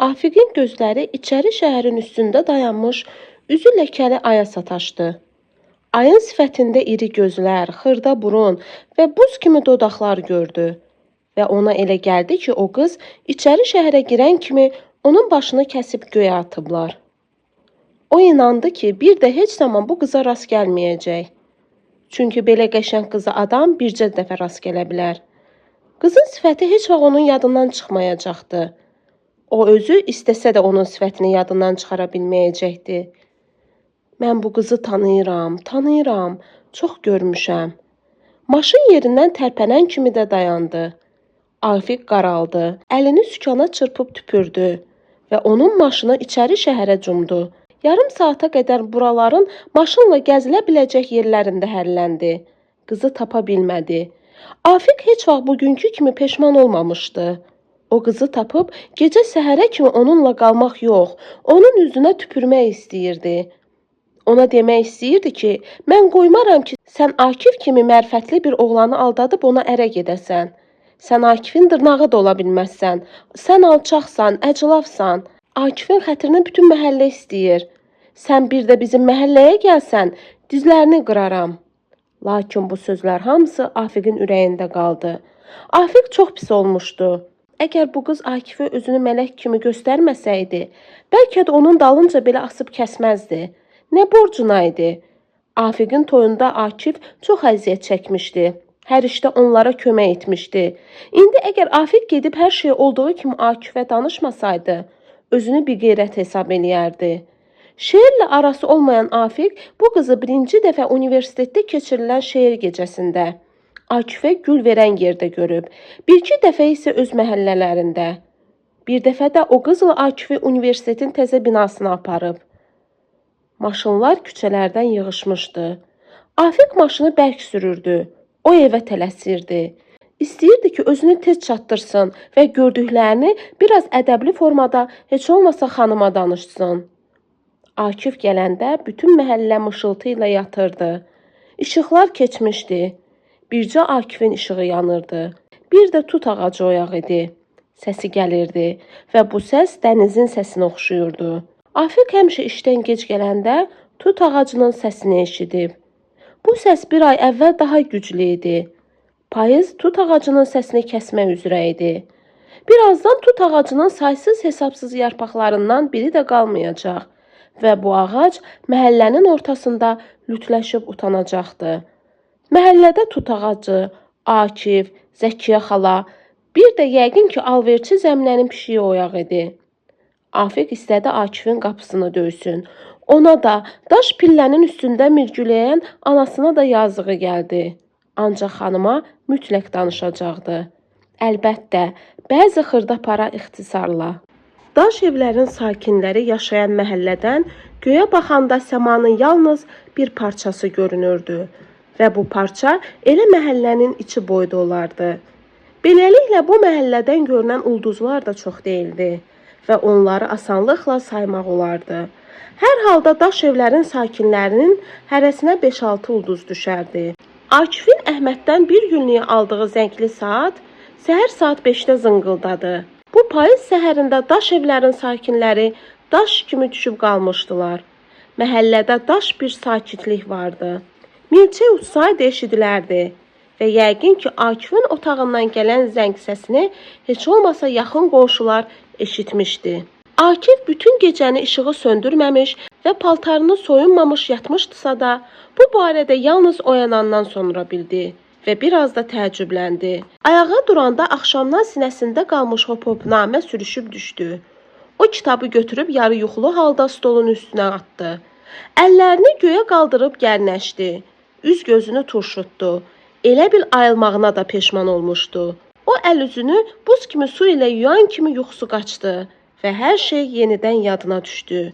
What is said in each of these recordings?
Afiqin gözləri içəri şəhərin üstündə dayanmış, üzü ləkəli aya sataşdı. Ayın sifətində iri gözlər, xırda burun və buz kimi dodaqlar gördü. Və ona elə gəldi ki, o qız içəri şəhərə girən kimi onun başını kəsib göyə atıblar. O inandı ki, bir də heç zaman bu qıza rast gəlməyəcək. Çünki belə qəşəng qıza adam bircə dəfə rast gələ bilər. Qızın sifəti heç vaxt onun yadından çıxmayacaqdı. O özü istəsə də onun sifətini yadından çıxara bilməyəcəkdi. Mən bu qızı tanıyıram, çox görmüşəm. Maşın yerindən tərpənən kimi də dayandı. Afiq qaraldı, əlini sükana çırpıb tüpürdü və onun maşını içəri şəhərə cumdu. Yarım saata qədər buraların maşınla gəzilə biləcək yerlərində hərləndi. Qızı tapa bilmədi. Afiq heç vaxt bugünkü kimi peşman olmamışdı. O qızı tapıb gecə səhərə kimi onunla qalmaq yox, onun üzünə tüpürmək istəyirdi. Ona demək istəyirdi ki, mən qoymaram ki, sən Akif kimi mərifətli bir oğlanı aldadıb ona ərə gedəsən. Sən Akifin dırnağı da ola bilməzsən. Sən alçaqsan, əclafsan. Akifin xətrini bütün məhəllə istəyir. Sən bir də bizim məhəlləyə gəlsən, dizlərini qıraram. Lakin bu sözlər hamısı Afiqin ürəyində qaldı. Afiq çox pis olmuşdu. Əgər bu qız Akifi özünü mələk kimi göstərməsəydi, bəlkə də onun dalınca belə asıb kəsməzdi. Nə borcuna idi? Afiqin toyunda Akif çox əziyyət çəkmişdi. Hər işdə onlara kömək etmişdi. İndi əgər Afiq gedib hər şey olduğu kimi Akifə danışmasaydı, özünü biqeyrət hesab eləyərdi. Şeirlə arası olmayan Afiq bu qızı birinci dəfə universitetdə keçirilən şeir gecəsində Akifə gül verən yerdə görüb, bir-iki dəfə isə öz məhəllələrində. Bir dəfə də o qızla Akifi universitetin təzə binasına aparıb. Maşınlar küçələrdən yığışmışdı. Afiq maşını bərk sürürdü. O evə tələsirdi. İstəyirdi ki, özünü tez çatdırsın və gördüklərini biraz ədəbli formada heç olmasa xanıma danışsın. Akif gələndə bütün məhəllə mışıltı ilə yatırdı. İşıqlar keçmişdi. Bircə Akifin işığı yanırdı. Bir də tut ağacı oyaq idi. Səsi gəlirdi və bu səs dənizin səsinə oxşuyurdu. Afiq həmişə işdən gec gələndə tut ağacının səsini eşidib. Bu səs bir ay əvvəl daha güclü idi. Payız tut ağacının səsini kəsmək üzrə idi. Birazdan tut ağacının saysız hesabsız yarpaqlarından biri də qalmayacaq və bu ağac məhəllənin ortasında lütləşib utanacaqdı. Məhəllədə tut ağacı, Akif, Zəkiyə xala, bir də yəqin ki, alverçi Zəminənin pişiyi oyaq idi. Afiq istədi Akifin qapısını döysün. Ona da daş pillənin üstündə mirgüləyən anasına da yazığı gəldi. Ancaq xanıma mütləq danışacaqdı. Əlbəttə, bəzi xırda para ixtisarla. Daş evlərin sakinləri yaşayan məhəllədən göyə baxanda səmanın yalnız bir parçası görünürdü. Və bu parça elə məhəllənin içi boyda olardı. Beləliklə bu məhəllədən görünən ulduzlar da çox deyildi və onları asanlıqla saymaq olardı. Hər halda daş evlərin sakinlərinin hərəsinə 5-6 ulduz düşərdi. Akifin Əhməddən bir günlük aldığı zəngli saat səhər saat 5-də zıngıldadı. Bu payız səhərində daş evlərin sakinləri daş kimi düşüb qalmışdılar. Məhəllədə daş bir sakitlik vardı. Milçək uçsaydı eşidilərdi və yəqin ki, Akifin otağından gələn zəng səsini heç olmasa yaxın qonşular eşitmişdi. Akif bütün gecəni işığı söndürməmiş və paltarını soyunmamış yatmışdısa da, bu barədə yalnız oyanandan sonra bildi və biraz da təəccübləndi. Ayağa duranda axşamdan sinəsində qalmış hop-hopnamə sürüşüb düşdü. O kitabı götürüb yarı yuxulu halda stolun üstünə atdı. Əllərini göyə qaldırıb gərnəşdi. Üz gözünü turşutdu. Elə bil ayılmağına da peşman olmuşdu. O əl-üzünü buz kimi su ilə yuyan kimi yuxusu qaçdı və hər şey yenidən yadına düşdü.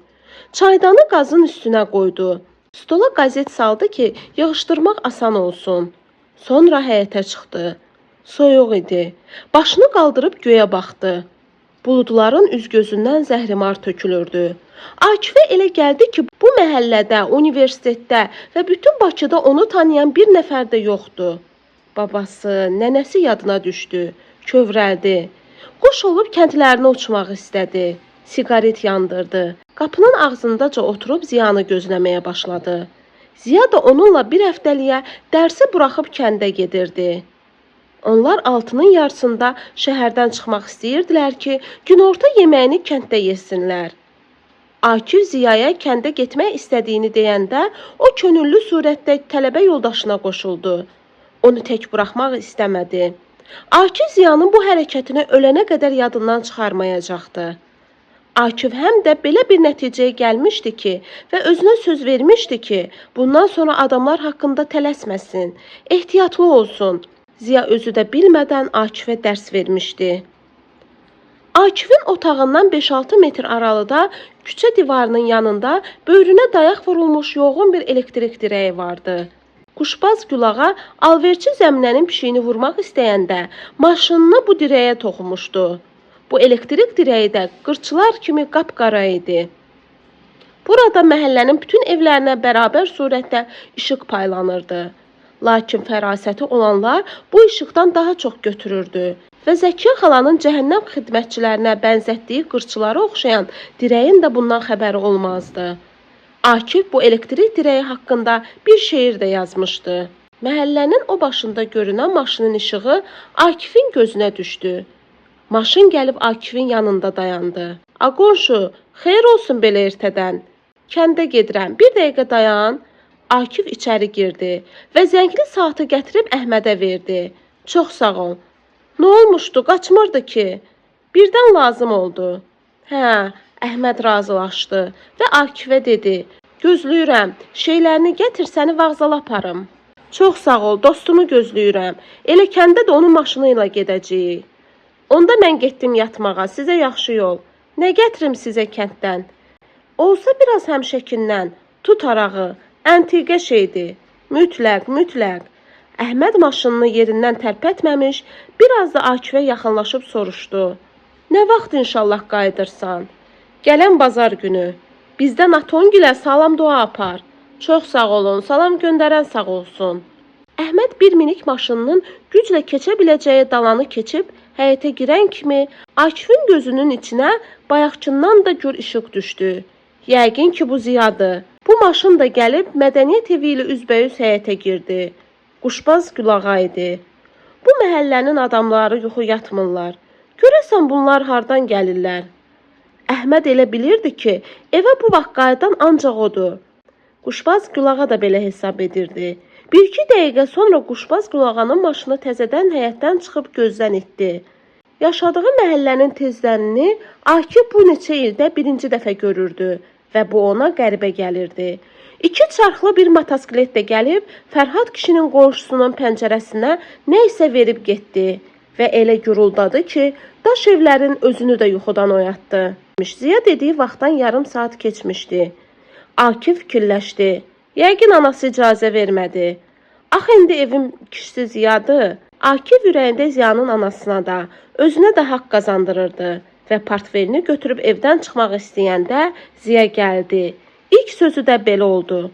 Çaydanı qazın üstünə qoydu. Stola qəzet saldı ki, yığışdırmaq asan olsun. Sonra həyətə çıxdı. Soyuq idi. Başını qaldırıb göyə baxdı. Buludların üz-gözündən zəhrimar tökülürdü. Akifə elə gəldi ki, bu məhəllədə, universitetdə və bütün Bakıda onu tanıyan bir nəfər də yoxdur. Babası, nənəsi yadına düşdü, kövrəldi. Quş olub kəndlərinə uçmaq istədi. Siqaret yandırdı. Qapının ağzındaca oturub Ziyanı gözləməyə başladı. Ziya da onunla bir həftəliyə dərsi buraxıb kəndə gedirdi. Onlar 6-nın yarısında şəhərdən çıxmaq istəyirdilər ki, günorta yeməyini kənddə yesinlər. Akif Ziyaya kəndə getmək istədiyini deyəndə, o könüllü surətdə tələbə yoldaşına qoşuldu. Onu tək buraxmaq istəmədi. Akif Ziyanın bu hərəkətini ölənə qədər yadından çıxarmayacaqdı. Akif həm də belə bir nəticəyə gəlmişdi ki və özünə söz vermişdi ki, bundan sonra adamlar haqqında tələsməsin, ehtiyatlı olsun. Ziya özü də bilmədən Akifə dərs vermişdi. Akifin otağından 5-6 metr aralıda küçə divarının yanında böyrünə dayaq vurulmuş yoğun bir elektrik dirəyi vardı. Quşbaz Gülağa alverçi Zəminənin pişiyini vurmaq istəyəndə maşınını bu dirəyə toxumuşdu. Bu elektrik dirəyi də qırçılar kimi qapqara idi. Burada məhəllənin bütün evlərinə bərabər surətdə işıq paylanırdı. Lakin fərasəti olanlar bu işıqdan daha çox götürürdü və Zəkiyə xalanın cəhənnəm xidmətçilərinə bənzətdiyi qırçılara oxşayan dirəyin də bundan xəbəri olmazdı. Akif bu elektrik dirəyi haqqında bir şeir də yazmışdı. Məhəllənin o başında görünən maşının işığı Akifin gözünə düşdü. Maşın gəlib Akifin yanında dayandı. "A qonşu, xeyir olsun belə ertədən. Kəndə gedirəm, bir dəqiqə dayan." Akif içəri girdi və zəngli saatı gətirib Əhmədə verdi. "Çox sağ ol. Nə olmuşdu, qaçmırdı ki? Birdən lazım oldu." "Hə," Əhməd razılaşdı və Akifə dedi, "Gözləyirəm, şeylərini gətir, səni vağzala aparım." "Çox sağ ol, dostumu gözləyirəm. Elə kəndə də onun maşını ilə gedəcəyik." "Onda mən getdim yatmağa, sizə yaxşı yol. Nə gətirim sizə kənddən?" "Olsa biraz həmşəkindən, tut arağı, əntiqə şeydir. Mütləq, mütləq." Əhməd maşınını yerindən tərpətməmiş, biraz da Akifə yaxınlaşıb soruşdu. "Nə vaxt inşallah qayıdırsan?" "Gələn bazar günü. Bizdən Atongilə salam dua apar." "Çox sağ olun, salam göndərən sağ olsun." Əhməd bir minik maşınının güclə keçə biləcəyi dalanı keçib, həyətə girən kimi Akifin gözünün içinə bayaqkından da gür işıq düşdü. Yəqin ki, bu Ziyadır. Bu maşın da gəlib mədəniyyət evi ilə üzbəyüz həyətə girdi. Quşbaz Gülağa idi. Bu məhəllənin adamları yuxu yatmırlar. Görəsən bunlar hardan gəlirlər? Əhməd elə bilirdi ki, evə bu vaxt qayıdan ancaq odur. Quşbaz Gülağa da belə hesab edirdi. 1-2 dəqiqə sonra Quşbaz Gülağanın maşını təzədən həyətdən çıxıb gözdən itdi. Yaşadığı məhəllənin tezlənini Akif bu neçə ildə birinci dəfə görürdü və bu ona qəribə gəlirdi. 2 çarxlı bir motosiklet də gəlib Fərhad kişinin qonşusunun pəncərəsinə nə isə verib getdi və elə guruldadı ki, daş evlərin özünü də yuxudan oyatdı. Ziya dediyi vaxtdan yarım saat keçmişdi. Akif fikirləşdi. Yəqin anası icazə vermədi. Ax, indi evim kişisi Ziyadır. Akif ürəyində Ziyanın anasına da, özünə də haqq qazandırırdı və portfelini götürüb evdən çıxmaq istəyəndə Ziya gəldi. İlk sözü də belə oldu.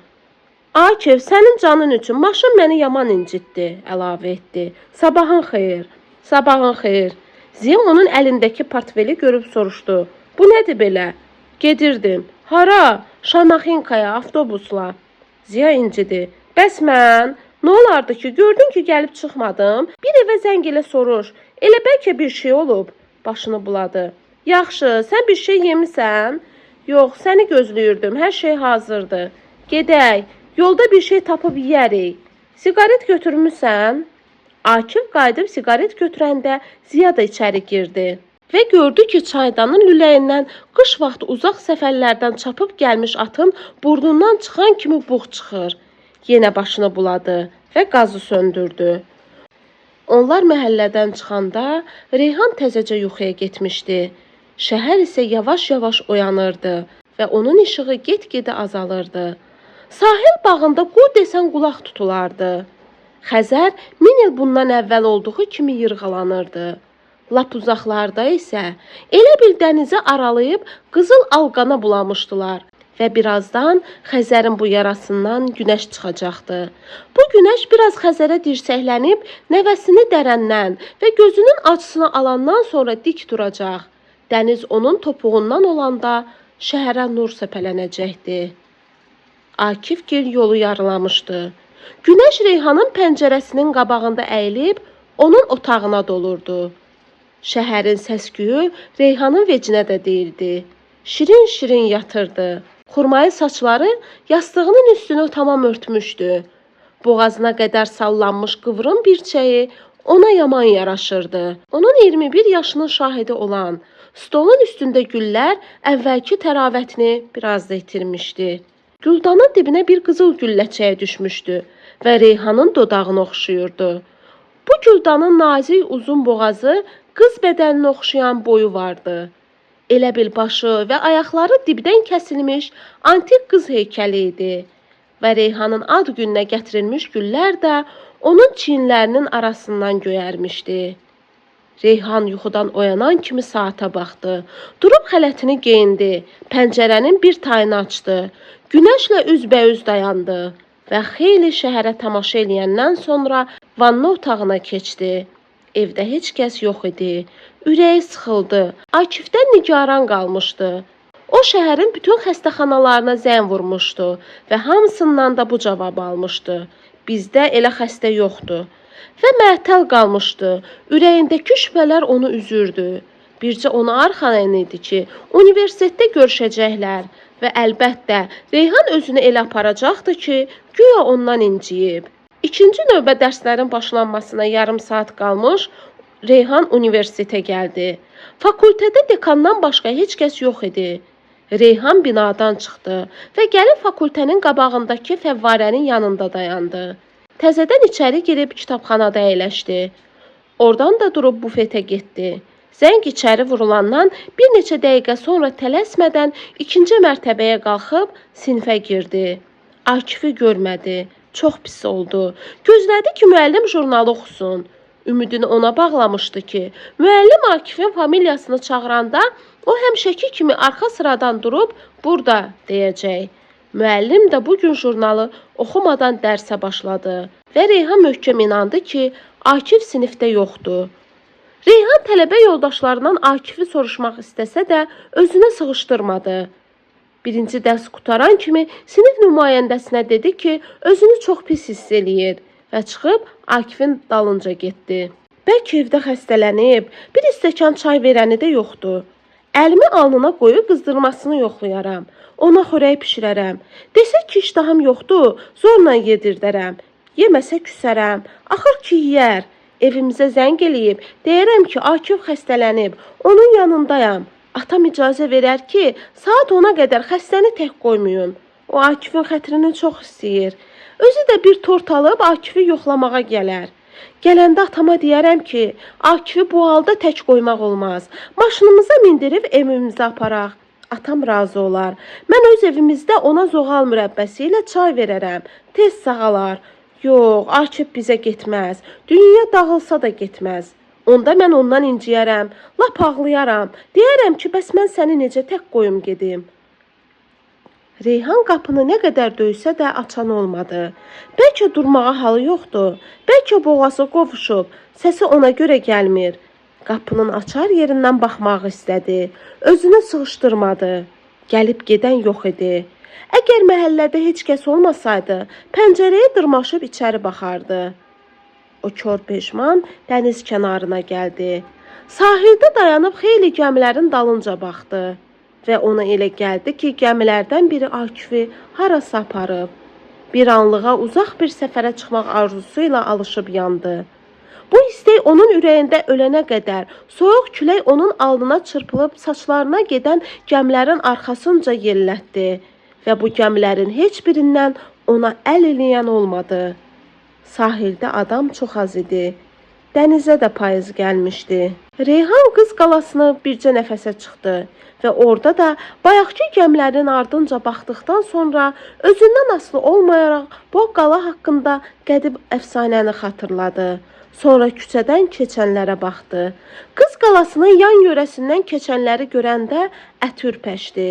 "Akif, sənin canın üçün maşın məni yaman incitdi," əlavə etdi. "Sabahın xeyir." "Sabahın xeyir." Ziya onun əlindəki portfeli görüb soruşdu. "Bu nədir belə?" "Gedirdim." "Hara?" "Şamaxinkaya, avtobusla." Ziya incidi. "Bəs mən? Nə olardı ki, gördün ki, gəlib çıxmadım? Bir evə zəng elə soruş. Elə bəlkə bir şey olub." Başını buladı. "Yaxşı, sən bir şey yemisən?" "Yox, səni gözləyirdim, hər şey hazırdır." "Gedək, yolda bir şey tapıb yeyərik." "Siqaret götürmüsən?" Akif qayıdıb siqaret götürəndə Ziya da içəri girdi və gördü ki, çaydanın lüləyindən qış vaxtı uzaq səfərlərdən çapıb gəlmiş atın burnundan çıxan kimi buğ çıxır. Yenə başını buladı və qazı söndürdü. Onlar məhəllədən çıxanda Reyhan təzəcə yuxuya getmişdi. Şəhər isə yavaş-yavaş oyanırdı və onun işığı get-gedə azalırdı. Sahil bağında qu desən qulaq tutulardı. Xəzər 1000 il bundan əvvəl olduğu kimi yırğalanırdı. Lap uzaqlarda isə elə bir dənizə aralayıb qızıl alqana bulamışdılar və birazdan Xəzərin bu yarasından günəş çıxacaqdı. Bu günəş biraz Xəzərə dirsəklənib nəvəsini dərəndən və gözünün acısını alandan sonra dik duracaq Dəniz onun topuğundan olanda şəhərə nur səpələnəcəkdi. Akifgil yolu yarılamışdı. Günəş Reyhanın pəncərəsinin qabağında əyilib onun otağına dolurdu. Şəhərin səs-küyü Reyhanın vecinə də deyildi. Şirin-şirin yatırdı. Xurmayı saçları yastığının üstünü tamam örtmüşdü. Boğazına qədər sallanmış qıvrım birçəyi ona yaman yaraşırdı. Onun 21 yaşının şahidi olan stolun üstündə güllər əvvəlki təravətini biraz da itirmişdi. Güldanın dibinə bir qızıl gülləçəyə düşmüşdü və Reyhanın dodağını oxşuyurdu. Bu güldanın nazik uzun boğazı qız bədəninə oxşayan boyu vardı. Elə bil başı və ayaqları dibdən kəsilmiş antik qız heykəli idi və Reyhanın ad gününə gətirilmiş güllər də onun çiyinlərinin arasından göyərmişdi. Reyhan yuxudan oyanan kimi saata baxdı. Durub xələtini geyindi, pəncərənin bir tayını açdı. Günəşlə üzbəüz dayandı və xeyli şəhərə tamaşa eləyəndən sonra vanna otağına keçdi. Evdə heç kəs yox idi. Ürəyi sıxıldı. Akifdən nigaran qalmışdı. O şəhərin bütün xəstəxanalarına zəng vurmuşdu və hamısından da bu cavabı almışdı. Bizdə elə xəstə yoxdur. Və məətəl qalmışdı. Ürəyindəki şübhələr onu üzürdü. Bircə ona arxalan idi ki, universitetdə görüşəcəklər və əlbəttə Reyhan özünü elə aparacaqdı ki, güya ondan inciyib. İkinci növbə dərslərin başlanmasına yarım saat qalmış, Reyhan universitetə gəldi. Fakültədə dekandan başqa heç kəs yox idi. Reyhan binadan çıxdı və gəlib fakültənin qabağındakı fəvvarənin yanında dayandı. Təzədən içəri girib kitabxanada əyləşdi. Oradan da durub bufetə getdi. Zəng içəri vurulandan bir neçə dəqiqə sonra tələsmədən ikinci mərtəbəyə qalxıb sinifə girdi. Akifi görmədi. Çox pis oldu. Gözlədi ki, müəllim jurnalı oxusun. Ümidini ona bağlamışdı ki, müəllim Akifin familiyasını çağıranda o həmişəki kimi arxa sıradan durub burada deyəcək. Müəllim də bugün jurnalı oxumadan dərsə başladı və Reyhan möhkəm inandı ki, Akif sinifdə yoxdur. Reyhan tələbə yoldaşlarından Akifi soruşmaq istəsə də özünə sığışdırmadı. Birinci dərs qutaran kimi sinif nümayəndəsinə dedi ki, özünü çox pis hiss eləyir və çıxıb Akifin dalınca getdi. Bəlkə evdə xəstələnib, bir stəkan çay verəni də yoxdur. Əlimi alnına qoyub qızdırmasını yoxlayaram. Ona xörək pişirərəm. Desə ki, iştahım yoxdur, zorla yedirdərəm. Yeməsə küsərəm. Axır ki, yeyər. Evimizə zəng eləyib, deyərəm ki, Akif xəstələnib, onun yanındayam. Atam icazə verər ki, saat 10-a qədər xəstəni tək qoymayın. O Akifin xətrini çox istəyir. Özü də bir tort alıb Akifi yoxlamağa gələr. Gələndə atama deyərəm ki, Akifi bu halda tək qoymaq olmaz. Maşınımıza mindirib evimizə aparaq. Atam razı olar. Mən öz evimizdə ona zoğal mürəbbəsi ilə çay verərəm. Tez sağalar. Yox, Akif bizə getməz. Dünya dağılsa da getməz. Onda mən ondan inciyərəm, lap ağlayaram. Deyərəm ki, bəs mən səni necə tək qoyum gedim? Reyhan qapını nə qədər döysə də açan olmadı. Bəlkə durmağa halı yoxdur. Bəlkə boğazı qovuşub. Səsi ona görə gəlmir. Qapının açar yerindən baxmaq istədi. Özünü sığışdırmadı. Gəlib gedən yox idi. Əgər məhəllədə heç kəs olmasaydı, pəncərəyə dırmaşıb içəri baxardı. O kör peşman dəniz kənarına gəldi. Sahildə dayanıb xeyli gəmilərin dalınca baxdı və ona elə gəldi ki, gəmilərdən biri Akifi harasa aparıb. Bir anlığa uzaq bir səfərə çıxmaq arzusu ilə alışıb yandı. Bu istək onun ürəyində ölənə qədər soyuq külək onun alnına çırpılıb saçlarına gedən gəmilərin arxasınca yellətdi və bu gəmilərin heç birindən ona əl eləyən olmadı. Sahildə adam çox az idi. Dənizə də payız gəlmişdi. Reyhan qız qalasını bircə nəfəsə çıxdı və orada da bayaqki gəmilərin ardınca baxdıqdan sonra özündən asılı olmayaraq bu qala haqqında qədim əfsanəni xatırladı. Sonra küçədən keçənlərə baxdı. Qız qalasının yan yörəsindən keçənləri görəndə əti ürpəşdi.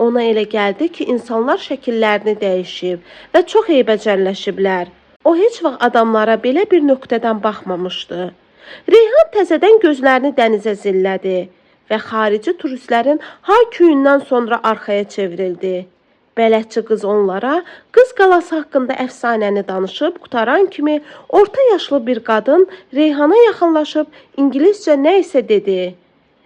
Ona elə gəldi ki, insanlar şəkillərini dəyişib və çox eybəcərləşiblər. O heç vaxt adamlara belə bir nöqtədən baxmamışdı. Reyhan təzədən gözlərini dənizə zillədi və xarici turistlərin hay-küyündən sonra arxaya çevrildi. Bələdçi qız onlara Qız qalası haqqında əfsanəni danışıb qutaran kimi orta yaşlı bir qadın Reyhana yaxınlaşıb ingiliscə nə isə dedi.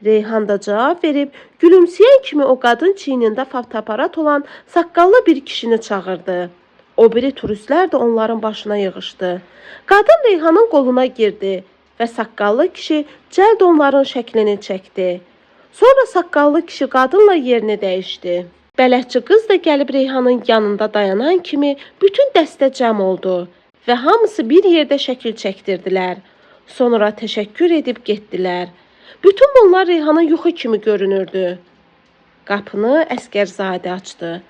Reyhan da cavab verib gülümsəyən kimi o qadın çiynində fotoaparat olan saqqallı bir kişini çağırdı. O biri turistlər də onların başına yığışdı. Qadın Reyhanın qoluna girdi və saqqallı kişi cəld onların şəklini çəkdi. Sonra saqqallı kişi qadınla yerini dəyişdi. Bələdçi qız da gəlib Reyhanın yanında dayanan kimi bütün dəstə cəm oldu və hamısı bir yerdə şəkil çəkdirdilər. Sonra təşəkkür edib getdilər. Bütün bunlar Reyhana yuxu kimi görünürdü. Qapını Əsgərzadə açdı.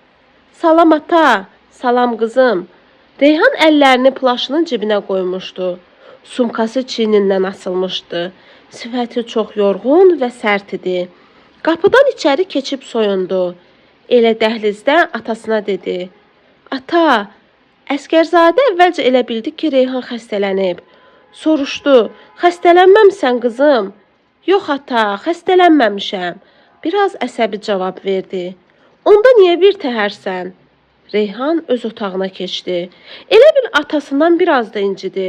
Salam ata, salam qızım. Reyhan əllərini plaşının cibinə qoymuşdu. Sumkası çiynindən asılmışdı. Sifəti çox yorğun və sərt idi. Qapıdan içəri keçib soyundu. Elə dəhlizdə atasına dedi. Ata, Əsgərzadə əvvəlcə elə bildi ki, Reyhan xəstələnib. Soruşdu, xəstələnməmsən qızım? Yox ata, xəstələnməmişəm. Biraz əsəbi cavab verdi. Onda niyə bir təhərsən? Reyhan öz otağına keçdi. Elə bil atasından biraz da incidi.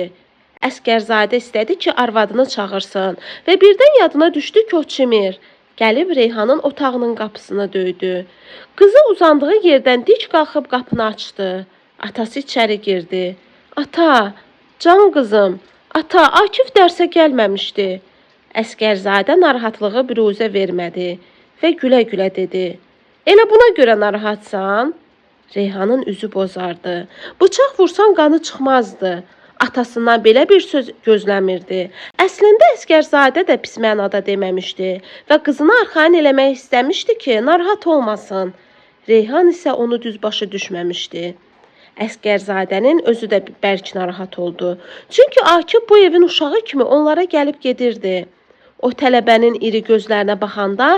Əsgərzadə istədi ki, arvadını çağırsın və birdən yadına düşdü ki, o çimir. Gəlib Reyhanın otağının qapısını döydü. Qızı uzandığı yerdən dik qalxıb qapını açdı. Atası içəri girdi. Ata, can qızım, ata, Akif dərsə gəlməmişdi. Əsgərzadə narahatlığı büruzə vermədi və gülə-gülə dedi. Elə buna görə narahatsan? Reyhanın üzü bozardı. Bıçaq vursan qanı çıxmazdı. Atasından belə bir söz gözləmirdi. Əslində Əsgərzadə də pis mənada deməmişdi və qızını arxayın eləmək istəmişdi ki, narahat olmasın. Reyhan isə onu düz başa düşməmişdi. Əsgərzadənin özü də bərk narahat oldu. Çünki Akif bu evin uşağı kimi onlara gəlib gedirdi. O tələbənin iri gözlərinə baxanda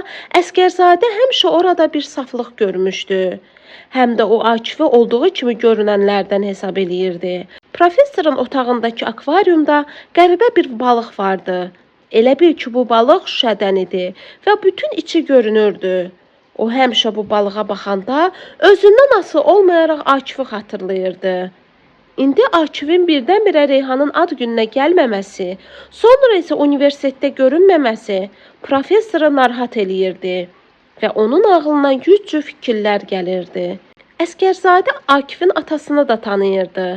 Əsgərzadə həmişə orada bir saflıq görmüşdü. Həm də o Akifi olduğu kimi görünənlərdən hesab eləyirdi. Professorun otağındakı akvariumda qəribə bir balıq vardı. Elə bil ki, bu balıq şüşədən idi və bütün içi görünürdü. O həmişə bu balığa baxanda özündən asılı olmayaraq Akifi xatırlayırdı. İndi Akifin birdən-birə Reyhanın ad gününə gəlməməsi, sonra isə universitetdə görünməməsi professoru narahat eləyirdi və onun ağlına yüz fikirlər gəlirdi. Əsgərzadə Akifin atasını da tanıyırdı.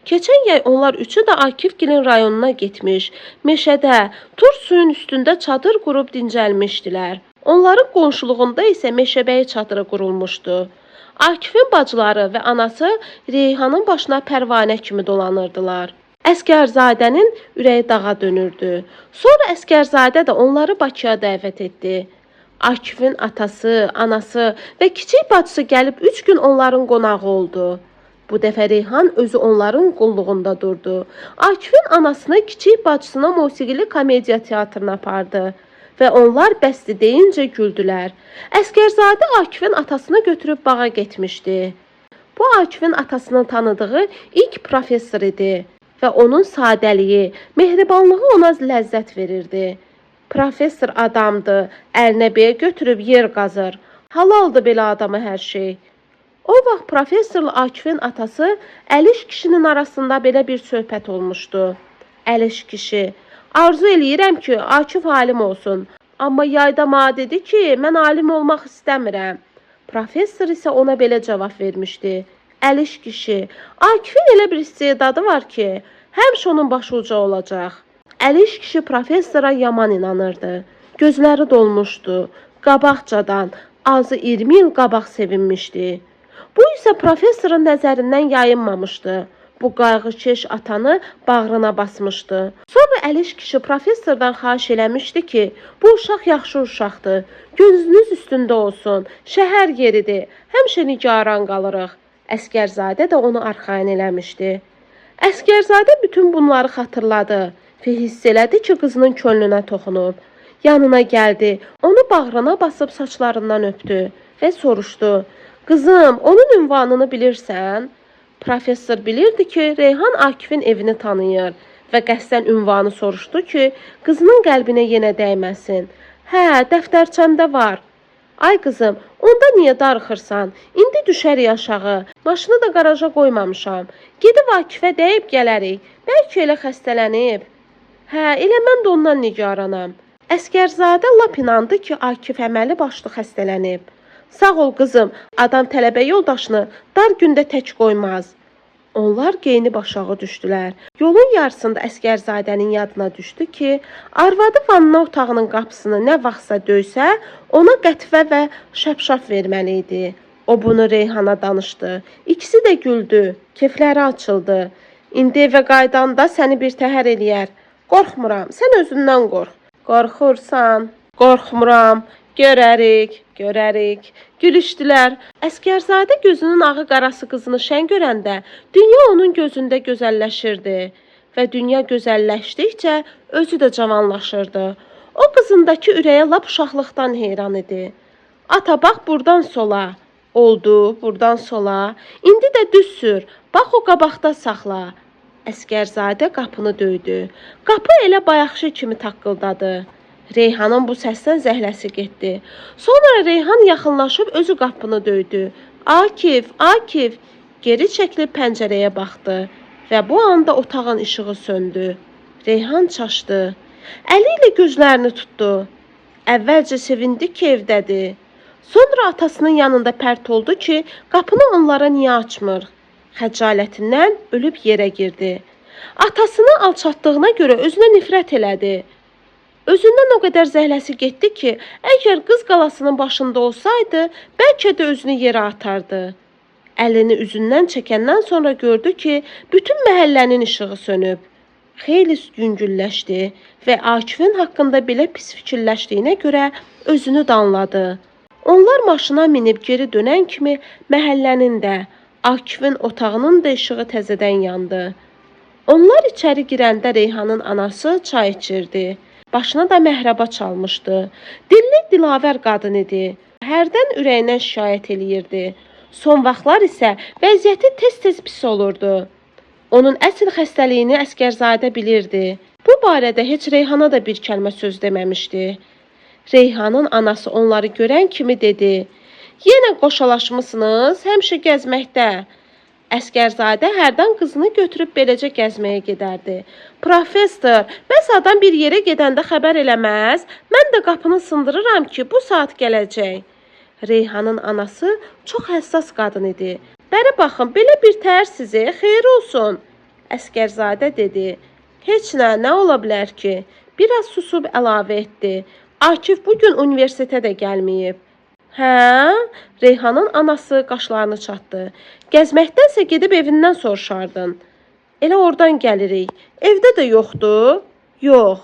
Keçən yay onlar üçü də Akifgilin rayonuna getmiş, meşədə, tur suyun üstündə çadır qurub dincəlmişdilər. Onların qonşuluğunda isə meşəbəyi çadırı qurulmuşdu. Akifin bacıları və anası Reyhanın başına pərvanə kimi dolanırdılar. Əsgərzadənin ürəyi dağa dönürdü. Sonra Əsgərzadə də onları Bakıya dəvət etdi. Akifin atası, anası və kiçik bacısı gəlib 3 gün onların qonağı oldu. Bu dəfə Reyhan özü onların qulluğunda durdu. Akifin anasını kiçik bacısına musiqili komediya teatrına apardı və onlar bəsdi deyincə güldülər. Əsgərzadə Akifin atasını götürüb bağa getmişdi. Bu Akifin atasının tanıdığı ilk professor idi və onun sadəliyi, mehribanlığı ona ləzzət verirdi. Professor adamdı, əlinə beyə götürüb yer qazır. Halaldı belə adamı hər şey. O vaxt professorla Akifin atası Əliş kişinin arasında belə bir söhbət olmuşdu. Əliş kişi, arzu eləyirəm ki, Akif alim olsun. Amma yayda mənə dedi ki, mən alim olmaq istəmirəm. Professor isə ona belə cavab vermişdi. Əliş kişi, Akifin elə bir istedadı var ki, həmişə onun başı uca olacaq. Əliş kişi professora yaman inanırdı. Gözləri dolmuşdu. Qabaqcadan, azı 20 il qabaq sevinmişdi. Bu isə professorun nəzərindən yayınmamışdı. Bu qayğıkeş atanı bağrına basmışdı. Sonra Əliş kişi professordan xahiş eləmişdi ki, bu uşaq yaxşı uşaqdır. Gözünüz üstündə olsun. Şəhər yeridir. Həmişə nigaran qalırıq. Əsgərzadə də onu arxayın eləmişdi. Əsgərzadə bütün bunları xatırladı və hiss elədi ki, qızının könlünə toxunub. Yanına gəldi, onu bağrına basıb saçlarından öpdü və soruşdu. Qızım, onun ünvanını bilirsən? Professor bilirdi ki, Reyhan Akifin evini tanıyır və qəsdən ünvanı soruşdu ki, qızının qəlbinə yenə dəyməsin. Hə, dəftərçəmdə var. Ay qızım, onda niyə darıxırsan? İndi düşərik aşağı. Maşını da qaraja qoymamışam. Gedib Akifə deyib gələrik. Bəlkə elə xəstələnib. Hə, elə mən də ondan nigaranam. Əsgərzadə lap inandı ki, Akif əməli başlı xəstələnib. Sağ ol qızım, adam tələbə yoldaşını dar gündə tək qoymaz. Onlar geyinib aşağı düşdülər. Yolun yarısında Əsgərzadənin yadına düşdü ki, arvadı vanna otağının qapısını nə vaxtsa döysə, ona qətvə və şəpşaf verməli idi. O bunu Reyhana danışdı. İkisi də güldü, kefləri açıldı. İndi evə qaydanda səni bir təhər eləyər. Qorxmuram, sən özündən qorx. Qorxursan, qorxmuram. Görərik. Gülüşdülər. Əsgərzadə gözünün ağı qarası qızını şən görəndə dünya onun gözündə gözəlləşirdi və dünya gözəlləşdikcə özü də cavanlaşırdı. O qızındakı ürəyə lap uşaqlıqdan heyran idi. Ata bax burdan sola. Oldu, burdan sola. İndi də düz sür. Bax o qabaqda saxla. Əsgərzadə qapını döydü. Qapı elə bayaqkı kimi taqqıldadı. Reyhanın bu səsdən zəhləsi getdi. Sonra Reyhan yaxınlaşıb özü qapını döydü. Akif, geri çəkilib pəncərəyə baxdı və bu anda otağın işığı söndü. Reyhan çaşdı. Əli ilə gözlərini tutdu. Əvvəlcə sevindi ki, evdədir. Sonra atasının yanında pərt oldu ki, qapını onlara niyə açmır? Xəcalətindən ölüb yerə girdi. Atasını alçatdığına görə özünə nifrət elədi. Özündən o qədər zəhləsi getdi ki, əgər qız qalasının başında olsaydı, bəlkə də özünü yerə atardı. Əlini üzündən çəkəndən sonra gördü ki, bütün məhəllənin işığı sönüb. Xeyli yüngülləşdi və Akifin haqqında belə pis fikirləşdiyinə görə özünü danladı. Onlar maşına minib geri dönən kimi məhəllənin də, Akifin otağının da işığı təzədən yandı. Onlar içəri girəndə Reyhanın anası çay içirdi. Başına da məhrəba çalmışdı. Dilli dilavər qadın idi. Hərdən ürəyindən şikayət eləyirdi. Son vaxtlar isə vəziyyəti tez-tez pis olurdu. Onun əsl xəstəliyini Əsgərzadə bilirdi. Bu barədə heç Reyhana da bir kəlmə söz deməmişdi. Reyhanın anası onları görən kimi dedi. Yenə qoşalaşmısınız, həmişə gəzməkdə. Əsgərzadə hərdən qızını götürüb beləcə gəzməyə gedərdi. Professor, bəs adam bir yerə gedəndə xəbər eləməz, mən də qapını sındırıram ki, bu saat gələcək. Reyhanın anası çox həssas qadın idi. Bəri baxın, belə bir təhər sizi, xeyir olsun. Əsgərzadə dedi. Heç nə ola bilər ki? Biraz susub əlavə etdi. Akif bugün universitetə də gəlməyib. Hə? Reyhanın anası qaşlarını çatdı. Gəzməkdənsə gedib evindən soruşardın. Elə oradan gəlirik. Evdə də yoxdur? Yox.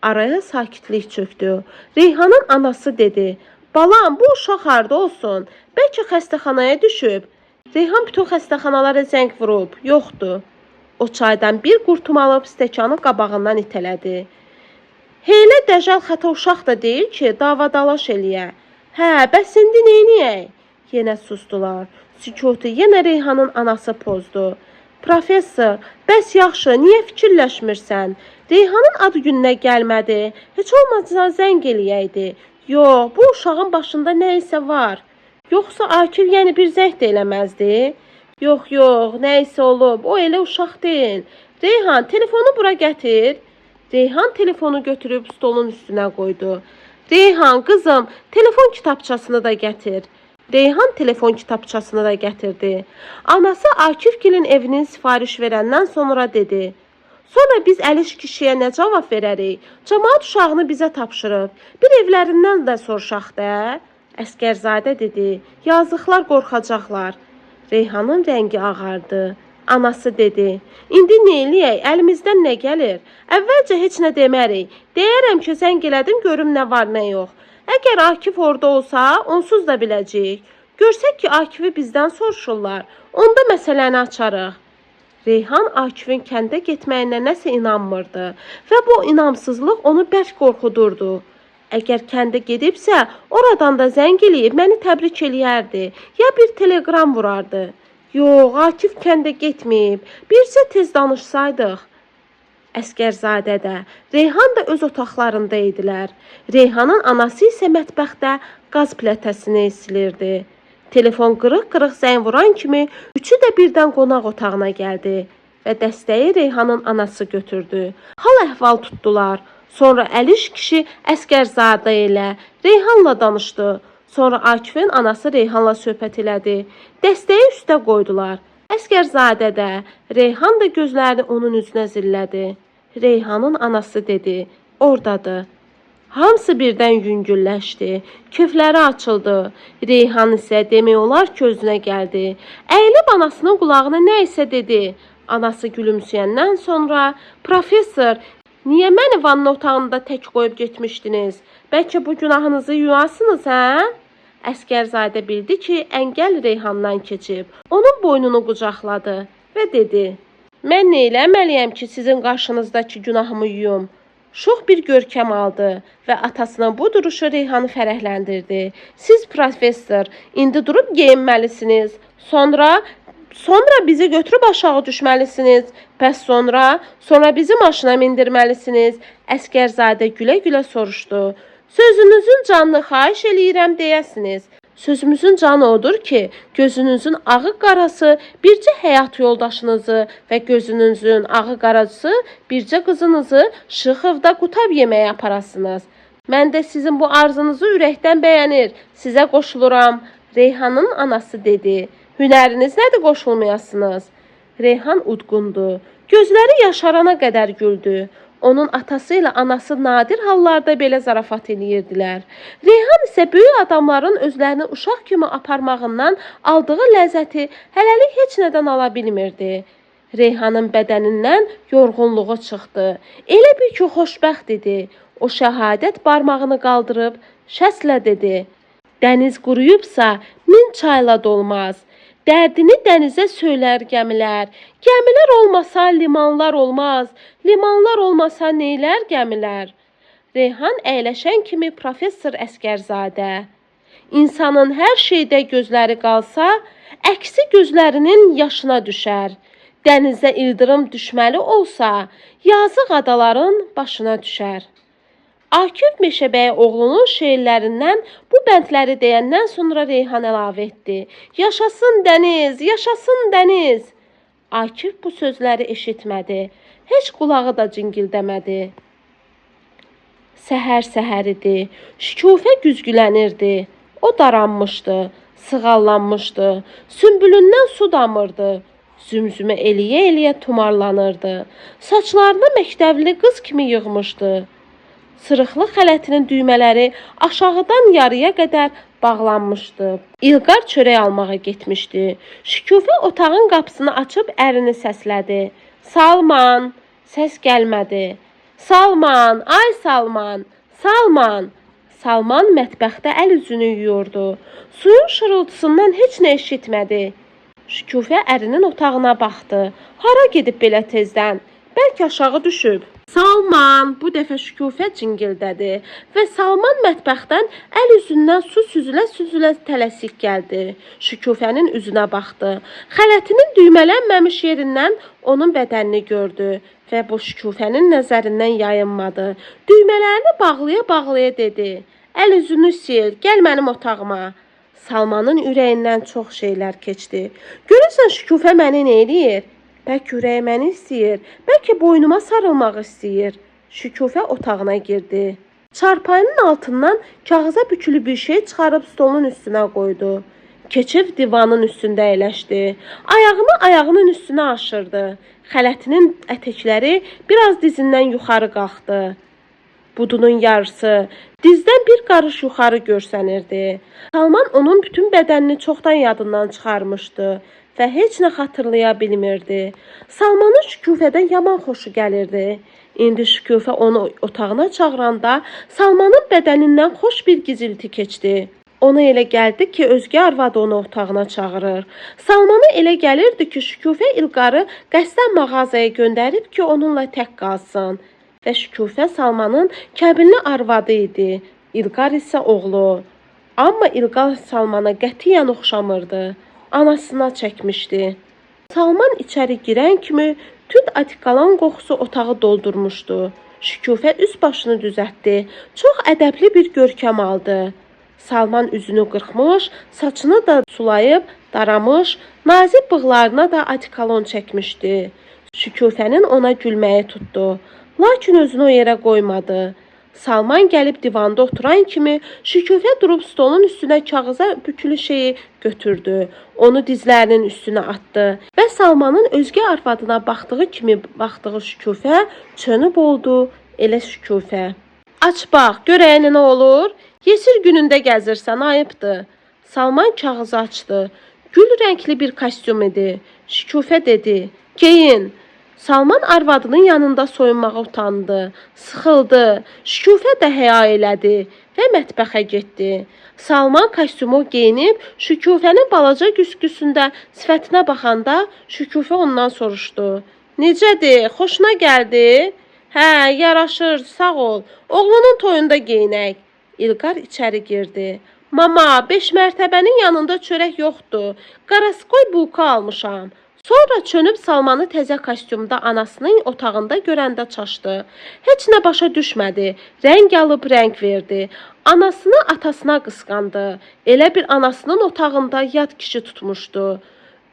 Araya sakitlik çöktü. Reyhanın anası dedi. Balam, bu uşaq harda olsun? Bəlkə xəstəxanaya düşüb. Reyhan bütün xəstəxanalara zəng vurub. Yoxdur. O çaydan bir qurtum alıb stəkanı qabağından itələdi. Heylə dəcəl xəta uşaq da deyil ki, davadalaş eləyə. Hə, bəs indi neyniyək? Yenə susdular. Sükutu yenə Reyhanın anası pozdu. Professor, bəs yaxşı, niyə fikirləşmirsən? Reyhanın ad gününə gəlmədi. Heç olmazsa zəng eləyəydi. Yox, bu uşağın başında nə isə var. Yoxsa Akif yəni bir zəng də eləməzdi? Yox, nə isə olub. O elə uşaq deyil. Reyhan, telefonu bura gətir. Reyhan telefonu götürüb stolun üstünə qoydu. Reyhan, qızım, telefon kitabçasını da gətir. Reyhan telefon kitabçasını da gətirdi. Anası Akifgilin evinin sifariş verəndən sonra dedi. Sonra biz Əliş kişiyə nə cavab verərik? Camaat uşağını bizə tapşırıb. Bir evlərindən də soruşaq da. Əsgərzadə dedi. Yazıqlar qorxacaqlar. Reyhanın rəngi ağardı. Anası dedi. İndi nə eləyək? Əlimizdən nə gəlir? Əvvəlcə heç nə demərik. Deyərəm ki, zəng elədim, görüm nə var, nə yox. Əgər Akif orada olsa, onsuz da biləcəyik. Görsək ki, Akifi bizdən soruşurlar. Onda məsələni açarıq. Reyhan Akifin kəndə getməyinə nəsə inanmırdı və bu inamsızlıq onu bərk qorxudurdu. Əgər kəndə gedibsə, oradan da zəng eləyib məni təbrik eləyərdi, ya bir telegram vurardı. Yox, Akif kəndə getməyib. Bircə tez danışsaydıq. Əsgərzadə də, Reyhan da öz otaqlarında idilər. Reyhanın anası isə mətbəxdə qaz plitəsini silirdi. Telefon qırıq-qırıq zəng vuran kimi üçü də birdən qonaq otağına gəldi və dəstəyi Reyhanın anası götürdü. Hal-əhval tutdular. Sonra Əliş kişi Əsgərzadə ilə Reyhanla danışdı. Sonra Akifin anası Reyhanla söhbət elədi. Dəstəyi üstə qoydular. Əsgərzadə də, Reyhan da gözlərini onun üzünə zillədi. Reyhanın anası dedi, oradadır. Hamısı birdən yüngülləşdi, köfləri açıldı. Reyhan isə demək olar ki, özünə gəldi. Əyilib anasının qulağına nə isə dedi. Anası gülümsəyəndən sonra, professor, niyə məni vanna otağında tək qoyub getmişdiniz? Bəlkə bu günahınızı yuyasınız, hə? Əsgərzadə bildi ki, əngəl Reyhandan keçib. Onun boynunu qucaqladı və dedi, mən nə eləməliyəm ki, sizin qarşınızdakı günahımı yuyum? Şux bir görkəm aldı və atasının bu duruşu Reyhanı fərəhləndirdi. Siz professor, indi durub geyinməlisiniz. Sonra bizi götürüb aşağı düşməlisiniz. Bəs sonra bizi maşına mindirməlisiniz. Əsgərzadə gülə-gülə soruşdu. Sözünüzün canını xahiş eləyirəm deyəsiniz. Sözümüzün canı odur ki, gözünüzün ağı qarası bircə həyat yoldaşınızı və gözünüzün ağı qarası bircə qızınızı Şıxovda qutab yeməyə aparasınız. Mən də sizin bu arzunuzu ürəkdən bəyənir, sizə qoşuluram. Reyhanın anası dedi, hünəriniz nədir qoşulmayasınız? Reyhan udqundu, gözləri yaşarana qədər güldü. Onun atası ilə anası nadir hallarda belə zarafat eləyirdilər. Reyhan isə böyük adamların özlərini uşaq kimi aparmağından aldığı ləzzəti hələlik heç nədən ala bilmirdi. Reyhanın bədənindən yorğunluğu çıxdı. Elə bil ki, xoşbəxt idi. O şəhadət barmağını qaldırıb şəslə dedi. Dəniz quruyubsa, min çayla dolmaz. Dərdini dənizə söylər gəmilər. Gəmilər olmasa limanlar olmaz. Limanlar olmasa neylər gəmilər? Reyhan əyləşən kimi professor Əsgərzadə. İnsanın hər şeydə gözləri qalsa, əksi gözlərinin yaşına düşər. Dənizə ildırım düşməli olsa, yazıq adaların başına düşər. Akif Meşəbəy oğlunun şeirlərindən bu bəndləri deyəndən sonra Reyhan əlavə etdi. Yaşasın dəniz, yaşasın dəniz. Akif bu sözləri eşitmədi. Heç qulağı da cingildəmədi. Səhər idi. Şükufə güzgülənirdi. O daranmışdı, sığallanmışdı. Sümbülündən su damırdı. Zümzümə eləyə-eləyə tumarlanırdı. Saçlarını məktəbli qız kimi yığmışdı. Sırıqlı xələtinin düymələri aşağıdan yarıya qədər bağlanmışdı. İlqar çörək almağa getmişdi. Şükufə otağın qapısını açıb ərini səslədi. Salman! Səs gəlmədi. Salman! Ay Salman! Salman! Salman mətbəxdə əl üzünü yuyurdu. Suyun şırıltısından heç nə eşitmədi. Şükufə ərinin otağına baxdı. Hara gedib belə tezdən? Bəlkə aşağı düşüb. Salman, bu dəfə Şükufə cingildədi və Salman mətbəxdən əl üzündən su süzülə-süzülə tələsik gəldi. Şükufənin üzünə baxdı. Xələtinin düymələnməmiş yerindən onun bədənini gördü və bu Şükufənin nəzərindən yayınmadı. Düymələrini bağlaya-bağlaya dedi. Əl üzünü sil, gəl mənim otağıma. Salmanın ürəyindən çox şeylər keçdi. Görürsən Şükufə məni nə eləyir? Bəlkə ürəyi məni istəyir, bəlkə boynuma sarılmaq istəyir. Şükufə otağına girdi. Çarpayının altından kağıza bükülü bir şey çıxarıb stolun üstünə qoydu. Keçib divanın üstündə əyləşdi. Ayağını ayağının üstünə aşırdı. Xələtinin ətəkləri biraz dizindən yuxarı qalxdı. Budunun yarısı dizdən bir qarış yuxarı görsənirdi. Salman onun bütün bədənini çoxdan yadından çıxarmışdı və heç nə xatırlaya bilmirdi. Salmanın Şükufədən yaman xoşu gəlirdi. İndi Şükufə onu otağına çağıranda Salmanın bədənindən xoş bir gizilti keçdi. Ona elə gəldi ki, özgə arvadı onu otağına çağırır. Salmana elə gəlirdi ki, Şükufə İlqarı qəsdən mağazaya göndərib ki, onunla tək qalsın. Və Şükufə Salmanın kəbinli arvadı idi. İlqar isə oğlu. Amma İlqar Salmana qətiyyən oxşamırdı. Anasına çəkmişdi. Salman içəri girən kimi Tünd atikalan qoxusu otağı doldurmuşdu. Şükufə üst başını düzəltdi. Çox ədəbli bir görkəm aldı. Salman üzünü qırxmış, saçını da sulayıb daramış, nazik bığlarına da atikalon çəkmişdi. Şükufənin ona gülməyi tutdu. Lakin özünü o yerə qoymadı. Salman gəlib divanda oturan kimi Şükufə durub stolun üstünə kağıza bükülü şeyi götürdü. Onu dizlərinin üstünə atdı və Salmanın özgə arvadına baxdığı kimi baxdığı Şükufə çönüb oldu, elə Şükufə. Aç bax, görəyinə nə olur? Yesir günündə gəzirsən, ayıbdır. Salman kağızı açdı. Gül rəngli bir kostyum idi. Şükufə dedi, geyin. Salman arvadının yanında soyunmağa utandı, sıxıldı. Şükufə də həya elədi və mətbəxə getdi. Salman kostyumu geyinib Şükufənin balaca güzgüsündə sifətinə baxanda Şükufə ondan soruşdu. Necədir, xoşuna gəldi? Hə, yaraşır, sağ ol. Oğlunun toyunda geyinək. İlqar içəri girdi. Mama, 5 mərtəbənin yanında çörək yoxdur. Qaraskoy bulka almışam. Sonra çönüb Salmanı təzə kostyumda anasının otağında görəndə çaşdı. Heç nə başa düşmədi. Rəng alıb rəng verdi. Anasını atasına qısqandı. Elə bir anasının otağında yad kişi tutmuşdu.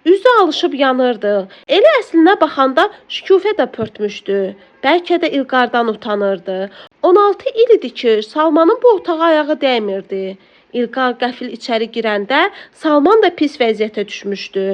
Üzü alışıb yanırdı. Elə əslinə baxanda Şükufə də pörtmüşdü. Bəlkə də İlqardan utanırdı. 16 il idi ki, Salmanın bu otağa ayağı dəymirdi. İlqar qəfil içəri girəndə Salman da pis vəziyyətə düşmüşdü.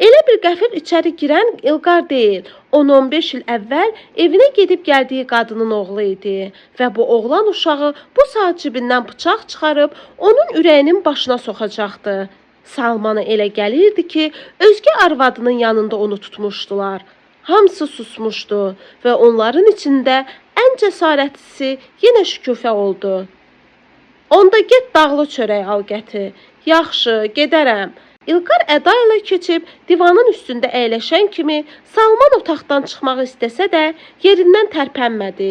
Elə bir qəfil içəri girən İlqar deyil, 10-15 il əvvəl evinə gedib gəldiyi qadının oğlu idi və bu oğlan uşağı bu saat cibindən bıçaq çıxarıb onun ürəyinin başına soxacaqdı. Salmana elə gəlirdi ki, özgə arvadının yanında onu tutmuşdular. Hamısı susmuşdu və onların içində ən cəsarətlisi yenə Şükufə oldu. Onda get dağlı çörək al gətir. Yaxşı, gedərəm. İlqar əda ilə keçib divanın üstündə əyləşən kimi Salman otaqdan çıxmaq istəsə də yerindən tərpənmədi.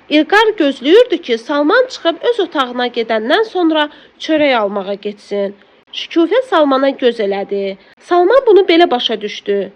İlqar gözləyirdi ki, Salman çıxıb öz otağına gedəndən sonra çörək almağa getsin. Şükufə Salmana göz elədi. Salman bunu belə başa düşdü.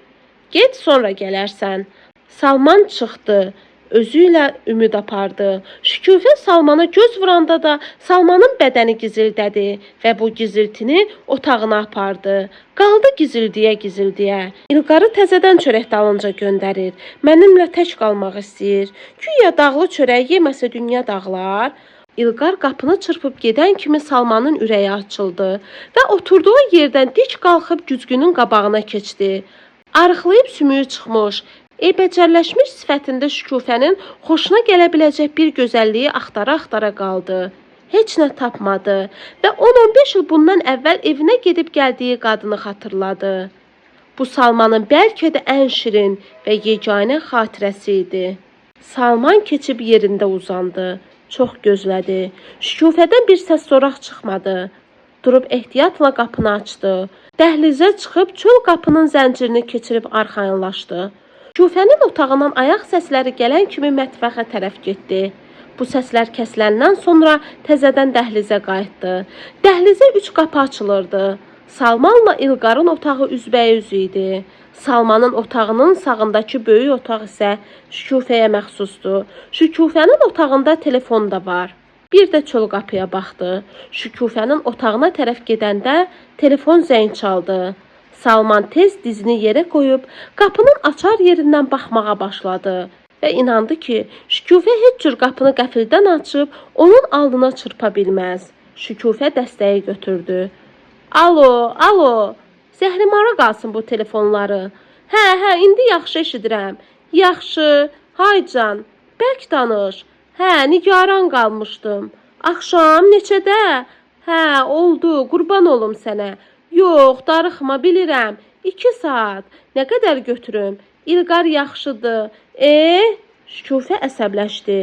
Get, sonra gələrsən. Salman çıxdı. Özü ilə ümid apardı. Şükufə Salmana göz vuranda da Salmanın bədəni gizildədi və bu giziltini otağına apardı. Qaldı gizildiyə. İlqarı təzədən çörək dalınca göndərir. Mənimlə tək qalmaq istəyir. Güya dağlı çörək yeməsə dünya dağlar. İlqar qapını çırpıb gedən kimi Salmanın ürəyi açıldı və oturduğu yerdən dik qalxıb güzgünün qabağına keçdi. Arıqlayıb sümüyü çıxmış, eybəcərləşmiş sifətində Şükufənin xoşuna gələ biləcək bir gözəlliyi axtara-axtara qaldı. Heç nə tapmadı və 10-15 il bundan əvvəl evinə gedib gəldiyi qadını xatırladı. Bu Salmanın bəlkə də ən şirin və yeganə xatirəsi idi. Salman keçib yerində uzandı. Çox gözlədi. Şükufədən bir səs soraq çıxmadı. Durub ehtiyatla qapını açdı. Dəhlizə çıxıb çöl qapının zəncirini keçirib arxayınlaşdı. Şükufənin otağından ayaq səsləri gələn kimi mətbəxə tərəf getdi. Bu səslər kəsiləndən sonra təzədən dəhlizə qayıtdı. Dəhlizə 3 qapı açılırdı. Salmanla İlqarın otağı üzbəüz idi. Salmanın otağının sağındakı böyük otaq isə Şükufəyə məxsusdur. Şükufənin otağında telefon da var. Bir də çöl qapıya baxdı. Şükufənin otağına tərəf gedəndə telefon zəng çaldı. Salman tez dizini yerə qoyub qapının açar yerindən baxmağa başladı və inandı ki, Şükufə heç cür qapını qəfildən açıb onun alnına çırpa bilməz. Şükufə dəstəyi götürdü. Alo, zəhrimara qalsın bu telefonları. Hə, indi yaxşı eşidirəm. Yaxşı, haycan, bərk danış. Hə, nigaran qalmışdım. Axşam neçədə? Hə, oldu, qurban olum sənə. Yox, darıxma, bilirəm. 2 saat. Nə qədər götürüm? İlqar yaxşıdır. Şükufə əsəbləşdi.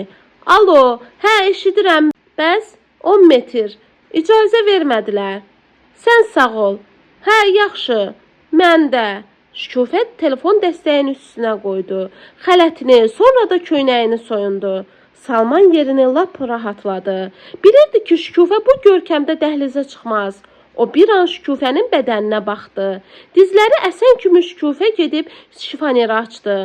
Alo, hə, eşidirəm. Bəs 10 metr. İcazə vermədilər. Sən sağ ol. Hə, yaxşı. Mən də. Şükufə telefon dəstəyinin üstünə qoydu. Xələtini, sonra da köynəyini soyundu. Salman yerini lap rahatladı. Bilirdi ki, Şükufə bu görkəmdə dəhlizə çıxmaz. O bir an Şükufənin bədəninə baxdı. Dizləri əsən kimi Şükufə gedib şifoneri açdı.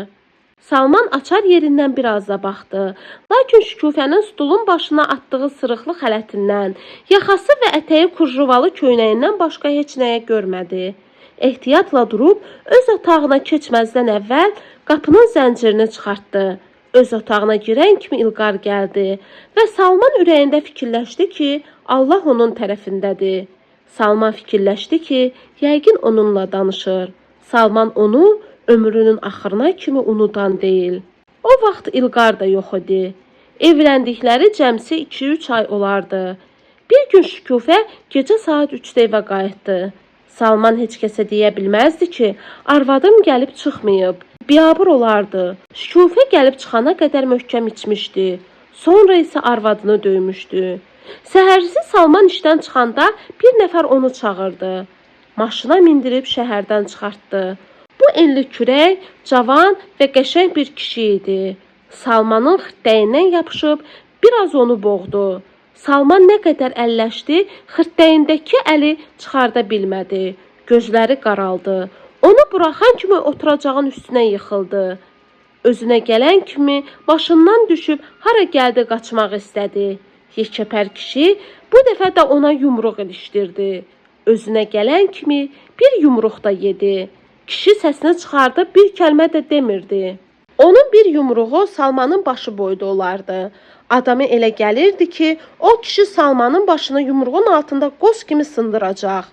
Salman açar yerindən biraz da baxdı. Lakin Şükufənin stulun başına atdığı sırıqlı xələtindən, yaxası və ətəyi kurjuvalı köynəyindən başqa heç nəyə görmədi. Ehtiyatla durub, öz otağına keçməzdən əvvəl qapının zəncirini çıxartdı. Öz otağına girən kimi İlqar gəldi və Salman ürəyində fikirləşdi ki, Allah onun tərəfindədir. Salman fikirləşdi ki, yəqin onunla danışır. Salman onu ömrünün axırına kimi unudan deyil. O vaxt İlqar da yox idi. Evləndikləri cəmsi 2-3 ay olardı. Bir gün Şükufə gecə saat 3-də evə qayıtdı. Salman heç kəsə deyə bilməzdi ki, arvadım gəlib çıxmayıb. Biabır olardı. Şükufə gəlib çıxana qədər möhkəm içmişdi. Sonra isə arvadını döymüşdü. Səhərsi Salman işdən çıxanda bir nəfər onu çağırdı. Maşına mindirib şəhərdən çıxartdı. Bu enli kürək, cavan və qəşəng bir kişi idi. Salmanın xırtdəyindən yapışıb biraz onu boğdu. Salman nə qədər əlləşdi, xırtdəyindəki əli çıxarda bilmədi. Gözləri qaraldı. Onu buraxan kimi oturacağın üstünə yıxıldı. Özünə gələn kimi maşından düşüb hara gəldi qaçmaq istədi. Yekəpər kişi bu dəfə də ona yumruq ilişdirdi. Özünə gələn kimi bir yumruq da yedi. Kişi səsini çıxardıb bir kəlmə də demirdi. Onun bir yumruğu Salmanın başı boyda olardı. Adamı elə gəlirdi ki, o kişi Salmanın başını yumruğun altında qoz kimi sındıracaq.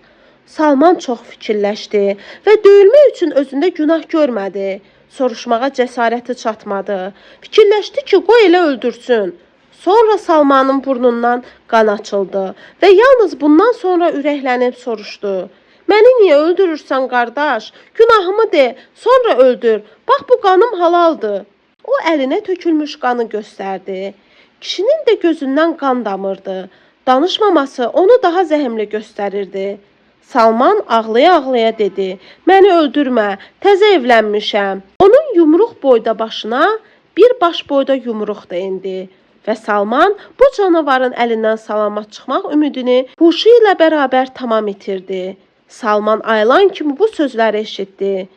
Salman çox fikirləşdi və döyülmək üçün özündə günah görmədi. Soruşmağa cəsarəti çatmadı. Fikirləşdi ki, qoy elə öldürsün. Sonra Salmanın burnundan qan açıldı və yalnız bundan sonra ürəklənib soruşdu. Məni niyə öldürürsən, qardaş? Günahımı de, sonra öldür. Bax, bu qanım halaldır. O əlinə tökülmüş qanı göstərdi. Kişinin də gözündən qan damırdı. Danışmaması onu daha zəhmli göstərirdi. Salman ağlaya-ağlaya dedi, məni öldürmə, təzə evlənmişəm. Onun yumruq boyda başına bir baş boyda yumruq da indi. Və Salman bu canavarın əlindən salamat çıxmaq ümidini huşu ilə bərabər tamam itirdi. Salman ayılan kimi bu sözləri eşitdi.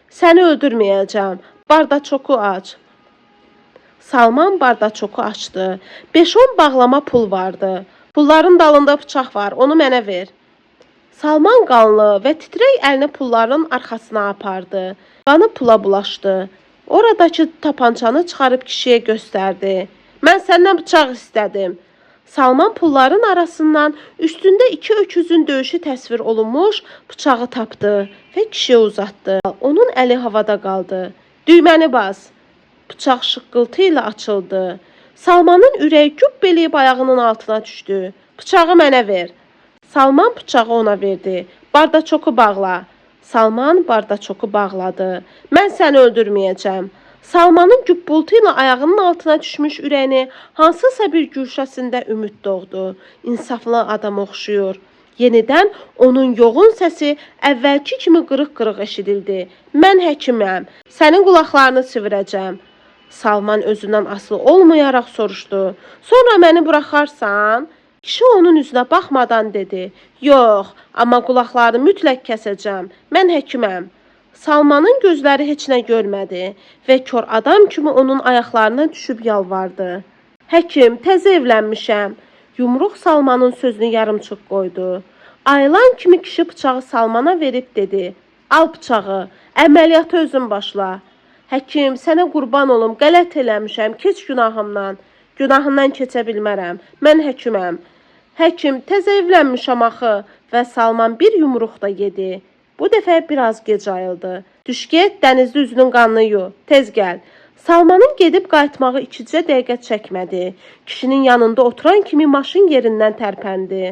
Səni öldürməyəcəm, bardaçoku aç. Salman bardaçoku açdı. 5-10 bağlama pul vardı. Pulların dalında bıçaq var, onu mənə ver. Salman qanlı və titrək əlini pulların arxasına apardı. Qanı pula bulaşdı. Oradakı tapançanı çıxarıb kişiyə göstərdi. Mən səndən bıçaq istədim. Salman pulların arasından üstündə 2 öküzün döyüşü təsvir olunmuş bıçağı tapdı və kişiyə uzatdı. Onun əli havada qaldı. Düyməni bas. Bıçaq şıqqıltı ilə açıldı. Salmanın ürəyi güp beləyib ayağının altına düşdü. Bıçağı mənə ver. Salman bıçağı ona verdi. Bardaçoku bağla. Salman bardaçoku bağladı. Mən səni öldürməyəcəm. Salmanın güppultu ilə ayağının altına düşmüş ürəyini hansısa bir güşəsində ümid doğdu. İnsaflı adam oxşuyur. Yenidən onun yoğun səsi əvvəlki kimi qırıq-qırıq eşidildi. Mən həkiməm. Sənin qulaqlarını çevirəcəm. Salman özündən asılı olmayaraq soruşdu. Sonra məni buraxarsan? Kişi onun üzünə baxmadan dedi. Yox, amma qulaqlarını mütləq kəsəcəm. Mən həkiməm. Salmanın gözləri heç nə görmədi və kör adam kimi onun ayaqlarına düşüb yalvardı. Həkim, təzə evlənmişəm. Yumruq Salmanın sözünü yarımçıq qoydu. Ayılan kimi kişi bıçağı Salmana verib dedi. Al bıçağı, əməliyyatı özün başla. Həkim, sənə qurban olum, qələt eləmişəm, keç günahımdan. Günahından keçə bilmərəm, mən həkiməm. Həkim, təzə evlənmişəm axı və Salman bir yumruq da yedi. Bu dəfə biraz gec ayıldı. Düş get, dənizdə üzünün qanını yu, tez gəl. Salmanın gedib qayıtmağı 2 dəqiqə çəkmədi. Kişinin yanında oturan kimi maşın yerindən tərpəndi.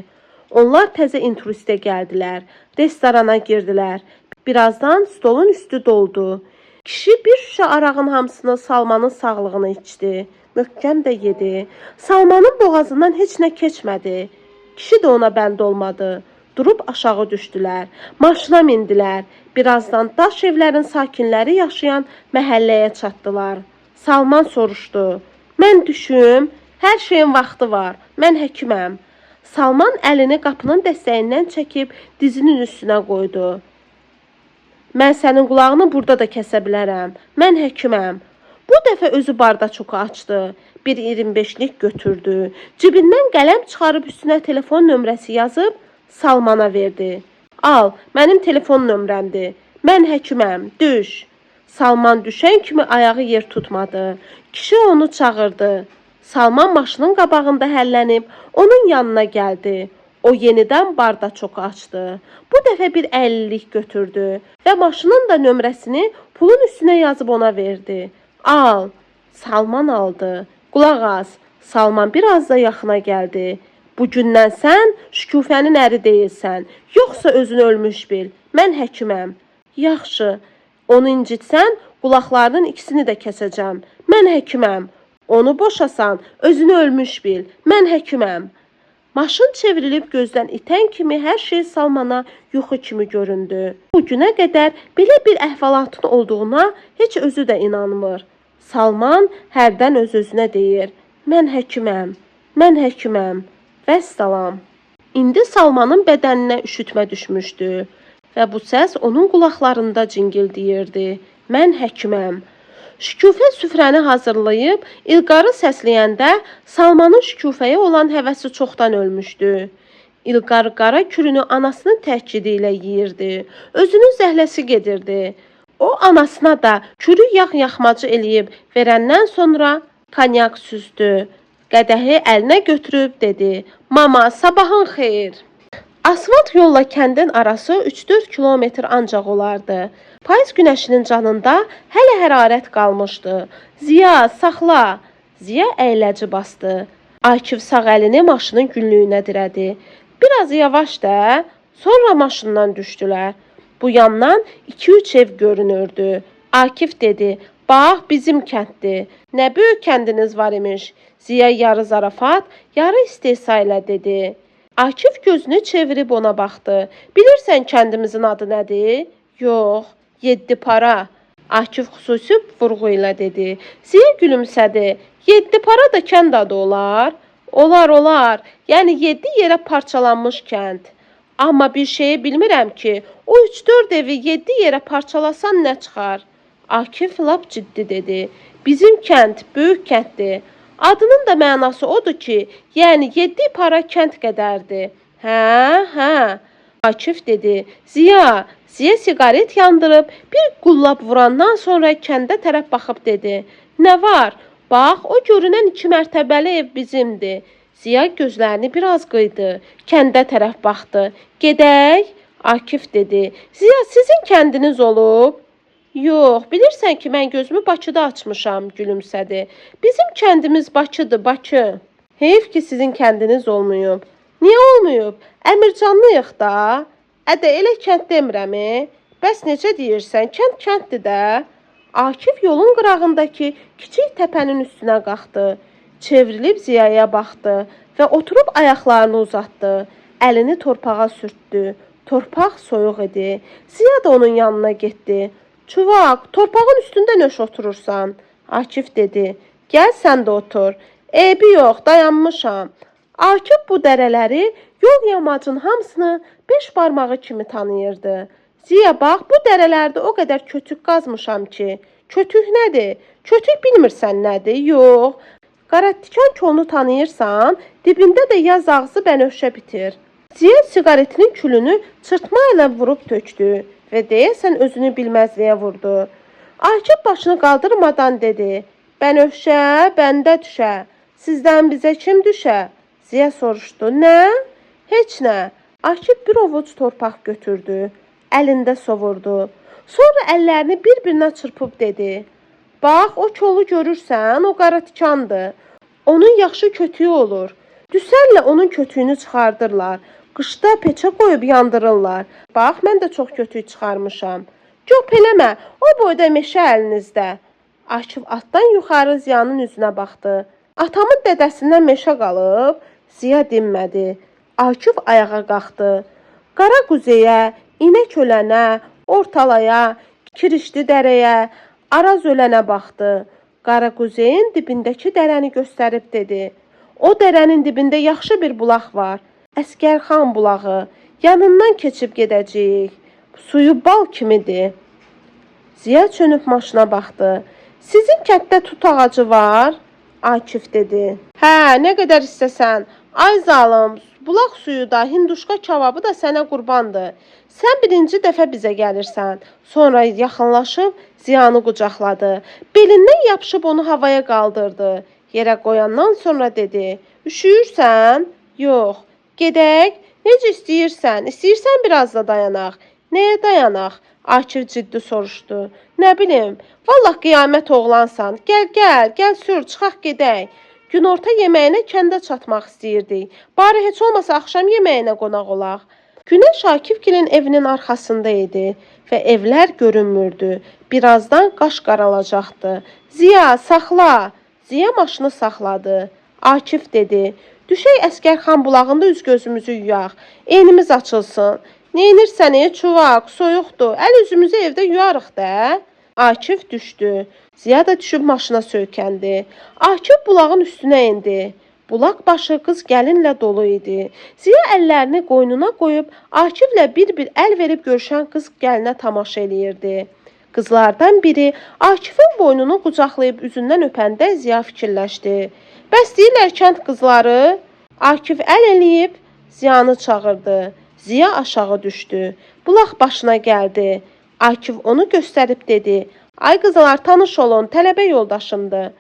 Onlar təzə inturistə gəldilər. Restorana girdilər. Birazdan stolun üstü doldu. Kişi bir şüşə arağın hamısını Salmanın sağlığını içdi. Möhkəm də yedi. Salmanın boğazından heç nə keçmədi. Kişi də ona bənd olmadı. Durub aşağı düşdülər. Maşına mindilər. Birazdan daş evlərin sakinləri yaşayan məhəlləyə çatdılar. Salman soruşdu. Mən düşüm, hər şeyin vaxtı var. Mən həkiməm. Salman əlini qapının dəstəyindən çəkib dizinin üstünə qoydu. Mən sənin qulağını burada da kəsə bilərəm. Mən həkiməm. Bu dəfə özü bardaçoku açdı. Bir 25'lik götürdü. Cibindən qələm çıxarıb üstünə telefon nömrəsi yazıb Salmana verdi. Al, mənim telefon nömrəmdir. Mən həkiməm, düş. Salman düşən kimi ayağı yer tutmadı. Kişi onu çağırdı. Salman maşının qabağında həllənib onun yanına gəldi. O yenidən bardaçoku açdı. Bu dəfə bir 50'lik götürdü və maşının da nömrəsini pulun üstünə yazıb ona verdi. Al. Salman aldı. Qulaq as. Salman biraz da yaxına gəldi. Bugündən sən Şükufənin əri deyilsən. Yoxsa özünü ölmüş bil. Mən həkiməm. Yaxşı. Onu incitsən, qulaqlarının ikisini də kəsəcəm. Mən həkiməm. Onu boşasan, özünü ölmüş bil. Mən həkiməm. Maşın çevrilib gözdən itən kimi hər şey Salmana yuxu kimi göründü. Bu günə qədər belə bir əhvalatın olduğuna heç özü də inanmır. Salman hərdən öz-özünə deyir. Mən həkiməm. Mən həkiməm. Vəssalam. İndi Salmanın bədəninə üşütmə düşmüşdü və bu səs onun qulaqlarında cingildiyirdi. Mən həkiməm. Şükufə süfrəni hazırlayıb İlqarı səsləyəndə Salmanın Şükufəyə olan həvəsi çoxdan ölmüşdü. İlqar qara kürünü anasının təkidi ilə yeyirdi. Özünün zəhləsi gedirdi. O anasına da kürü yağ-yaxmacı eləyib verəndən sonra konyak süzdü. Qədəhi əlinə götürüb dedi. Mama, sabahın xeyir. Asfalt yolla kəndin arası 3-4 kilometr ancaq olardı. Payız günəşinin canında hələ hərarət qalmışdı. Ziya, saxla. Ziya əyləci bastı. Akif sağ əlini maşının günlüyünə dirədi. Biraz yavaş da, sonra maşından düşdülər. Bu yandan 2-3 ev görünürdü. Akif dedi, bax bizim kənddir. Nə böyük kəndiniz var imiş. Ziya yarı zarafat, yarı istehsa ilə dedi. Akif gözünü çevirib ona baxdı. Bilirsən kəndimizin adı nədir? Yox, 7 para. Akif xüsusi vurğu ilə dedi. Ziya gülümsədi. 7 para da kənd adı olar? Olar, olar. Yəni 7 yerə parçalanmış kənd. Amma bir şeyi bilmirəm ki, o 3-4 evi 7 yerə parçalasan nə çıxar? Akif lap ciddi dedi. Bizim kənd böyük kənddir. Adının da mənası odur ki, yəni 7 para kənd qədərdir. Hə, hə. Akif dedi. Ziya siqaret yandırıb bir qullab vurandan sonra kəndə tərəf baxıb dedi. Nə var? Bax, o görünən 2 mərtəbəli ev bizimdir. Ziya gözlərini biraz qıydı. Kəndə tərəf baxdı. Gedək? Akif dedi. Ziya, sizin kəndiniz olub? Yox, bilirsən ki, mən gözümü Bakıda açmışam, gülümsədi. Bizim kəndimiz Bakıdır, Bakı. Heyf ki, sizin kəndiniz olmayıb. Niyə olmayıb? Əmircanlıyıq da. Ədə, elə kənd demirəmi? Bəs necə deyirsən, kənddir də. Akif yolun qırağındakı kiçik təpənin üstünə qalxdı. Çevrilib Ziyaya baxdı və oturub ayaqlarını uzatdı. Əlini torpağa sürtdü. Torpaq soyuq idi. Ziya da onun yanına getdi. Çuvaq, torpağın üstündə nöş oturursan? Akif dedi. Gəl sən də otur. Eybi yox, dayanmışam. Akif bu dərələri, yol yamacın hamısını 5 barmağı kimi tanıyırdı. Ziya bax, bu dərələrdə o qədər kötük qazmışam ki. Kötük nədir? Kötük bilmirsən nədir? Yox. Qaratikan kolunu tanıyırsan, dibində də yaz ağzı bənövşə bitir. Ziya siqaretinin külünü çırtma ilə vurub tökdü və deyəsən özünü bilməzliyə vurdu. Akif başını qaldırmadan dedi. Bənövşə, bəndə düşə. Sizdən bizə kim düşə? Ziya soruşdu. Nə? Heç nə. Akif bir ovuc torpaq götürdü. Əlində sovurdu. Sonra əllərini bir-birinə çırpıb dedi. Bax, o kolu görürsən, o qaratikandır. Onun yaxşı kötüyü olur. Düsəllə onun kötüyünü çıxardırlar. Qışda peçə qoyub yandırırlar. Bax, mən də çox kötüyü çıxarmışam. Göp eləmə, o boyda meşə əlinizdə. Akif atdan yuxarı Ziyanın üzünə baxdı. Atamın dədəsindən meşə qalıb. Ziya dinmədi. Akif ayağa qalxdı. Qara quzeyə, inək ölənə, ortalaya, kirişli dərəyə, Araz ölənə baxdı. Qara quzeyin dibindəki dərəni göstərib dedi. O dərənin dibində yaxşı bir bulaq var. Əskərxan bulağı. Yanından keçib gedəcəyik. Suyu bal kimidir. Ziya çönüb maşına baxdı. Sizin kənddə tut ağacı var? Akif dedi. Hə, nə qədər istəsən. Ay zalım, bulaq suyu da, hinduşka kebabı da sənə qurbandır. Sən birinci dəfə bizə gəlirsən. Sonra yaxınlaşıb Ziyanı qucaqladı. Belindən yapışıb onu havaya qaldırdı. Yerə qoyandan sonra dedi. Üşüyürsən? Yox. Gedək. Necə istəyirsən? İstəyirsən biraz da dayanaq. Nəyə dayanaq? Akif ciddi soruşdu. Nə bilim, vallah qiyamət oğlansan. Gəl sür, çıxaq gedək. Günorta yeməyinə kəndə çatmaq istəyirdik. Bari heç olmasa axşam yeməyinə qonaq olaq. Günəş Akifgilin evinin arxasında idi və evlər görünmürdü. Birazdan qaş qaralacaqdı. Ziya, saxla. Ziya maşını saxladı. Akif dedi. Düşək Əsgərxan bulağında üz gözümüzü yuyaq. Eynimiz açılsın. Neynirsən çuvaq, soyuqdur. Əl üzümüzü evdə yuyarıq da. Akif düşdü. Ziya da düşüb maşına söykəndi. Akif bulağın üstünə indi. Bulaq başı qız gəlinlə dolu idi. Ziya əllərini qoynuna qoyub Akiflə bir-bir əl verib görüşən qız gəlinə tamaşa eləyirdi. Qızlardan biri Akifin boynunu qucaqlayıb üzündən öpəndə Ziya fikirləşdi. Bəs deyirlər kənd qızları? Akif əl eləyib Ziyanı çağırdı. Ziya aşağı düşdü. Bulaq başına gəldi. Akif onu göstərib dedi. Ay qızlar, tanış olun, tələbə yoldaşımdır.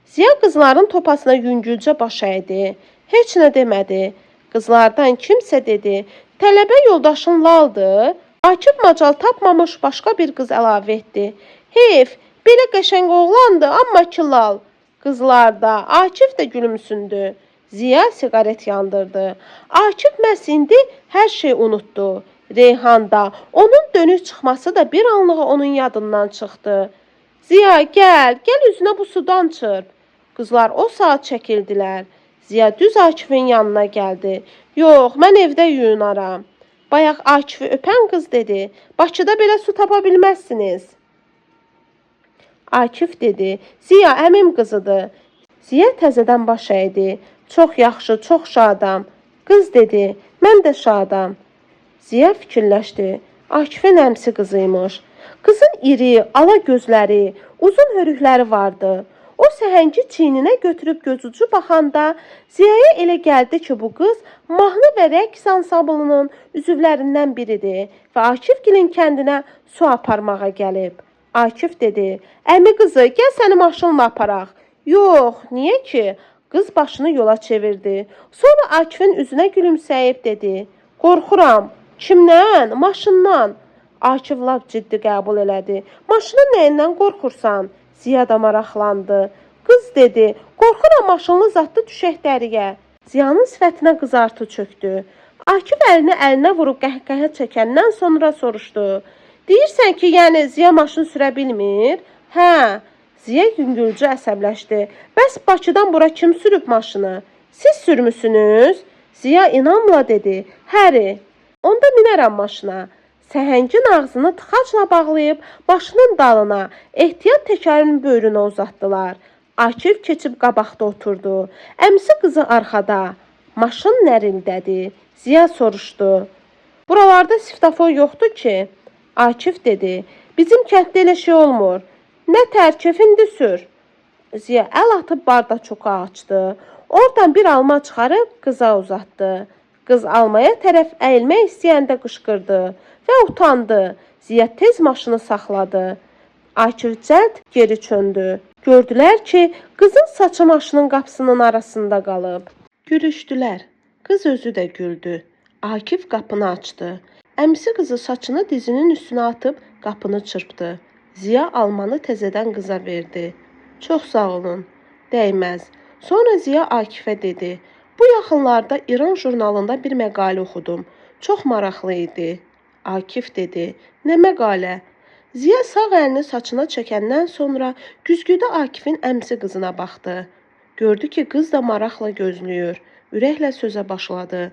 Ziya qızların topasına yüngülcə baş əydi. Heç nə demədi. Qızlardan kimsə dedi. Tələbə yoldaşın laldır. Akif macal tapmamış başqa bir qız əlavə etdi. Heyf, belə qəşəng oğlandı, amma ki lal. Qızlar da, Akif də gülümsündü. Ziya siqaret yandırdı. Akif məhz indi hər şey unutdu. Reyhan da, onun dönüb çıxması da bir anlığa onun yadından çıxdı. Ziya, gəl üzünə bu sudan çırp. Qızlar o saat çəkildilər. Ziya düz Akifin yanına gəldi. Yox, mən evdə yuyunaram. Bayaq Akifi öpən qız dedi. Bakıda belə su tapa bilməzsiniz. Akif dedi. Ziya əmim qızıdır. Ziya təzədən baş əydi. Çox yaxşı, çox şadam. Qız dedi. Mən də şadam. Ziya fikirləşdi. Akifin əmsi qızıymış. Qızın iri, ala gözləri, uzun hörükləri vardı. O səhəngi çiyninə götürüb gözucu baxanda Ziyaya elə gəldi ki, bu qız mahnı və rəqs ansamblının üzvlərindən biridir və Akifgilin kəndinə su aparmağa gəlib. Akif dedi, əmi qızı, gəl səni maşınla aparaq. Yox, niyə ki? Qız başını yola çevirdi. Sonra Akifin üzünə gülümsəyib dedi, qorxuram. Kimdən? Maşından. Akif lap ciddi qəbul elədi. Maşının nəyindən qorxursan? Ziya da maraqlandı. Qız dedi, qorxuram maşınlı zatlı düşək dəriyə. Ziyanın sifətinə qızartı çöktü. Akif əlini əlinə vurub qəhqəhə çəkəndən sonra soruşdu. Deyirsən ki, yəni Ziya maşın sürə bilmir? Hə. Ziya yüngülcə əsəbləşdi. Bəs Bakıdan bura kim sürüb maşını? Siz sürmüsünüz? Ziya inamla dedi. Həri. Onda minərəm maşına. Səhəngin ağzını tıxacla bağlayıb başının dalına, ehtiyat təkərinin böyrünə uzatdılar. Akif keçib qabaqda oturdu. Əmsi qızı arxada. Maşın nərildədi. Ziya soruşdu. Buralarda siftafor yoxdur ki? Akif dedi. Bizim kənddə elə şey olmur. Nə tərkefindi sür. Ziya əl atıb bardaçoku açdı. Oradan bir alma çıxarıb qıza uzatdı. Qız almaya tərəf əyilmək istəyəndə qışqırdı və utandı. Ziya tez maşını saxladı. Akif cəld geri çöndü. Gördülər ki, qızın saçı maşının qapısının arasında qalıb. Gülüşdülər. Qız özü də güldü. Akif qapını açdı. Əmsi qızı saçını dizinin üstünə atıb qapını çırpdı. Ziya almanı təzədən qıza verdi. Çox sağ olun. Dəyməz. Sonra Ziya Akifə dedi. Bu yaxınlarda İran jurnalında bir məqalə oxudum. Çox maraqlı idi. Akif dedi. Nə məqalə? Ziya sağ əlini saçına çəkəndən sonra güzgüdə Akifin əmsi qızına baxdı. Gördü ki, qız da maraqla gözləyir. Ürəklə sözə başladı.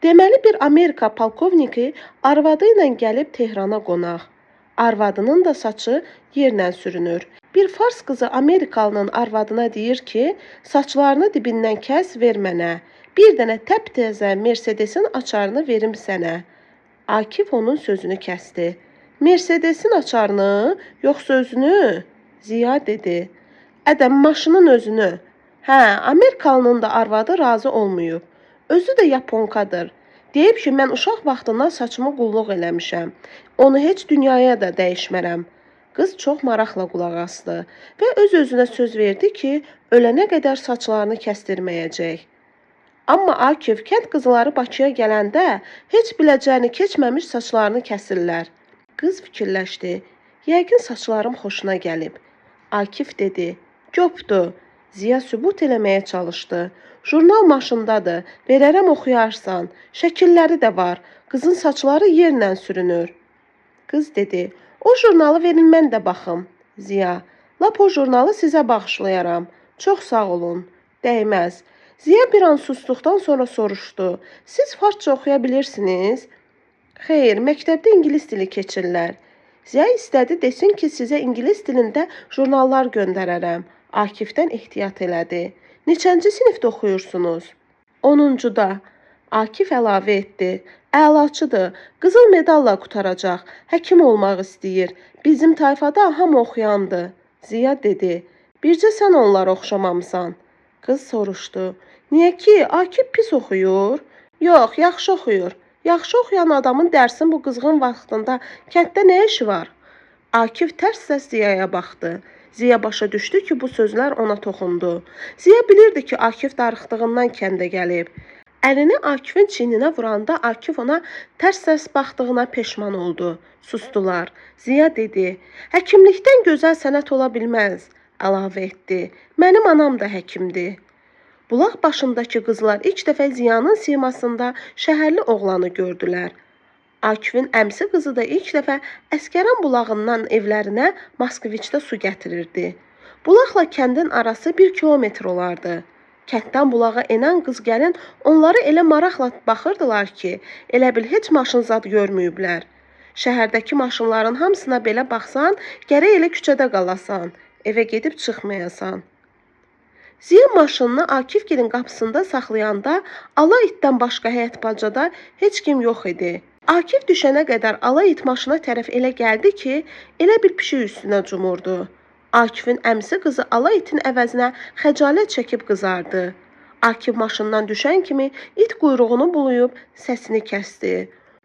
Deməli bir Amerika polkovniki arvadı ilə gəlib Tehrana qonaq. Arvadının da saçı yerlə sürünür. Bir fars qızı Amerikalının arvadına deyir ki, saçlarını dibindən kəs ver mənə. Bir dənə təptəzə Mercedesin açarını verim sənə. Akif onun sözünü kəsdi. Mercedesin açarını, yoxsa özünü? Ziya dedi. Ədəm maşının özünü. Hə, Amerikalının da arvadı razı olmayıb. Özü də yaponkadır. Deyib ki, mən uşaq vaxtından saçımı qulluq eləmişəm. Onu heç dünyaya da dəyişmərəm. Qız çox maraqla qulaq asdı və öz-özünə söz verdi ki, ölənə qədər saçlarını kəstirməyəcək. Amma Akif kənd qızları Bakıya gələndə heç biləcəyini keçməmiş saçlarını kəsirlər. Qız fikirləşdi. Yəqin saçlarım xoşuna gəlib. Akif dedi. Göpdü. Ziya sübut eləməyə çalışdı. Jurnal maşındadır, verərəm oxuyarsan. Şəkilləri də var. Qızın saçları yerlə sürünür. Qız dedi. O jurnalı verin mən də baxım. Ziya. Lap o jurnalı sizə bağışlayaram. Çox sağ olun. Dəyməz. Ziya bir an susduqdan sonra soruşdu. Siz farsça oxuya bilirsiniz? Xeyr, məktəbdə ingilis dili keçirlər. Ziya istədi desin ki, sizə ingilis dilində jurnallar göndərərəm. Akifdən ehtiyat elədi. Neçənci sinifdə oxuyursunuz? 10-cuda. Akif əlavə etdi. Əlaçıdır. Qızıl medalla qutaracaq. Həkim olmaq istəyir. Bizim tayfada hamı oxuyandı. Ziya dedi. Bircə sən onlara oxşamamısan. Qız soruşdu. Niyə ki, Akif pis oxuyur? Yox, yaxşı oxuyur. Yaxşı oxuyan adamın dərsin bu qızğın vaxtında kənddə nə işi var? Akif tərs-tərs Ziyaya baxdı. Ziya başa düşdü ki, bu sözlər ona toxundu. Ziya bilirdi ki, Akif darıxdığından kəndə gəlib. Əlini Akifin çiyninə vuranda Akif ona tərs-tərs baxdığına peşman oldu. Sustular. Ziya dedi, həkimlikdən gözəl sənət ola bilməz. Əlavə etdi. Mənim anam da həkimdir. Bulaq başındakı qızlar ilk dəfə Ziyanın simasında şəhərli oğlanı gördülər. Akifin əmsi qızı da ilk dəfə Əskəran bulağından evlərinə Moskviçdə su gətirirdi. Bulaqla kəndin arası 1 kilometr olardı. Kənddən bulağa enən qız gəlin onları elə maraqla baxırdılar ki, elə bil heç maşın zad görməyiblər. Şəhərdəki maşınların hamısına belə baxsan, gərək elə küçədə qalasan, evə gedib çıxmayasan. Ziya maşınını Akifgilin qapısında saxlayanda ala itdən başqa həyət bacada heç kim yox idi. Akif düşənə qədər ala it maşına tərəf elə gəldi ki, elə bir pişik üstünə cumurdu. Akifin əmsi qızı ala itin əvəzinə xəcalət çəkib qızardı. Akif maşından düşən kimi it quyruğunu bulayıb səsini kəsdi.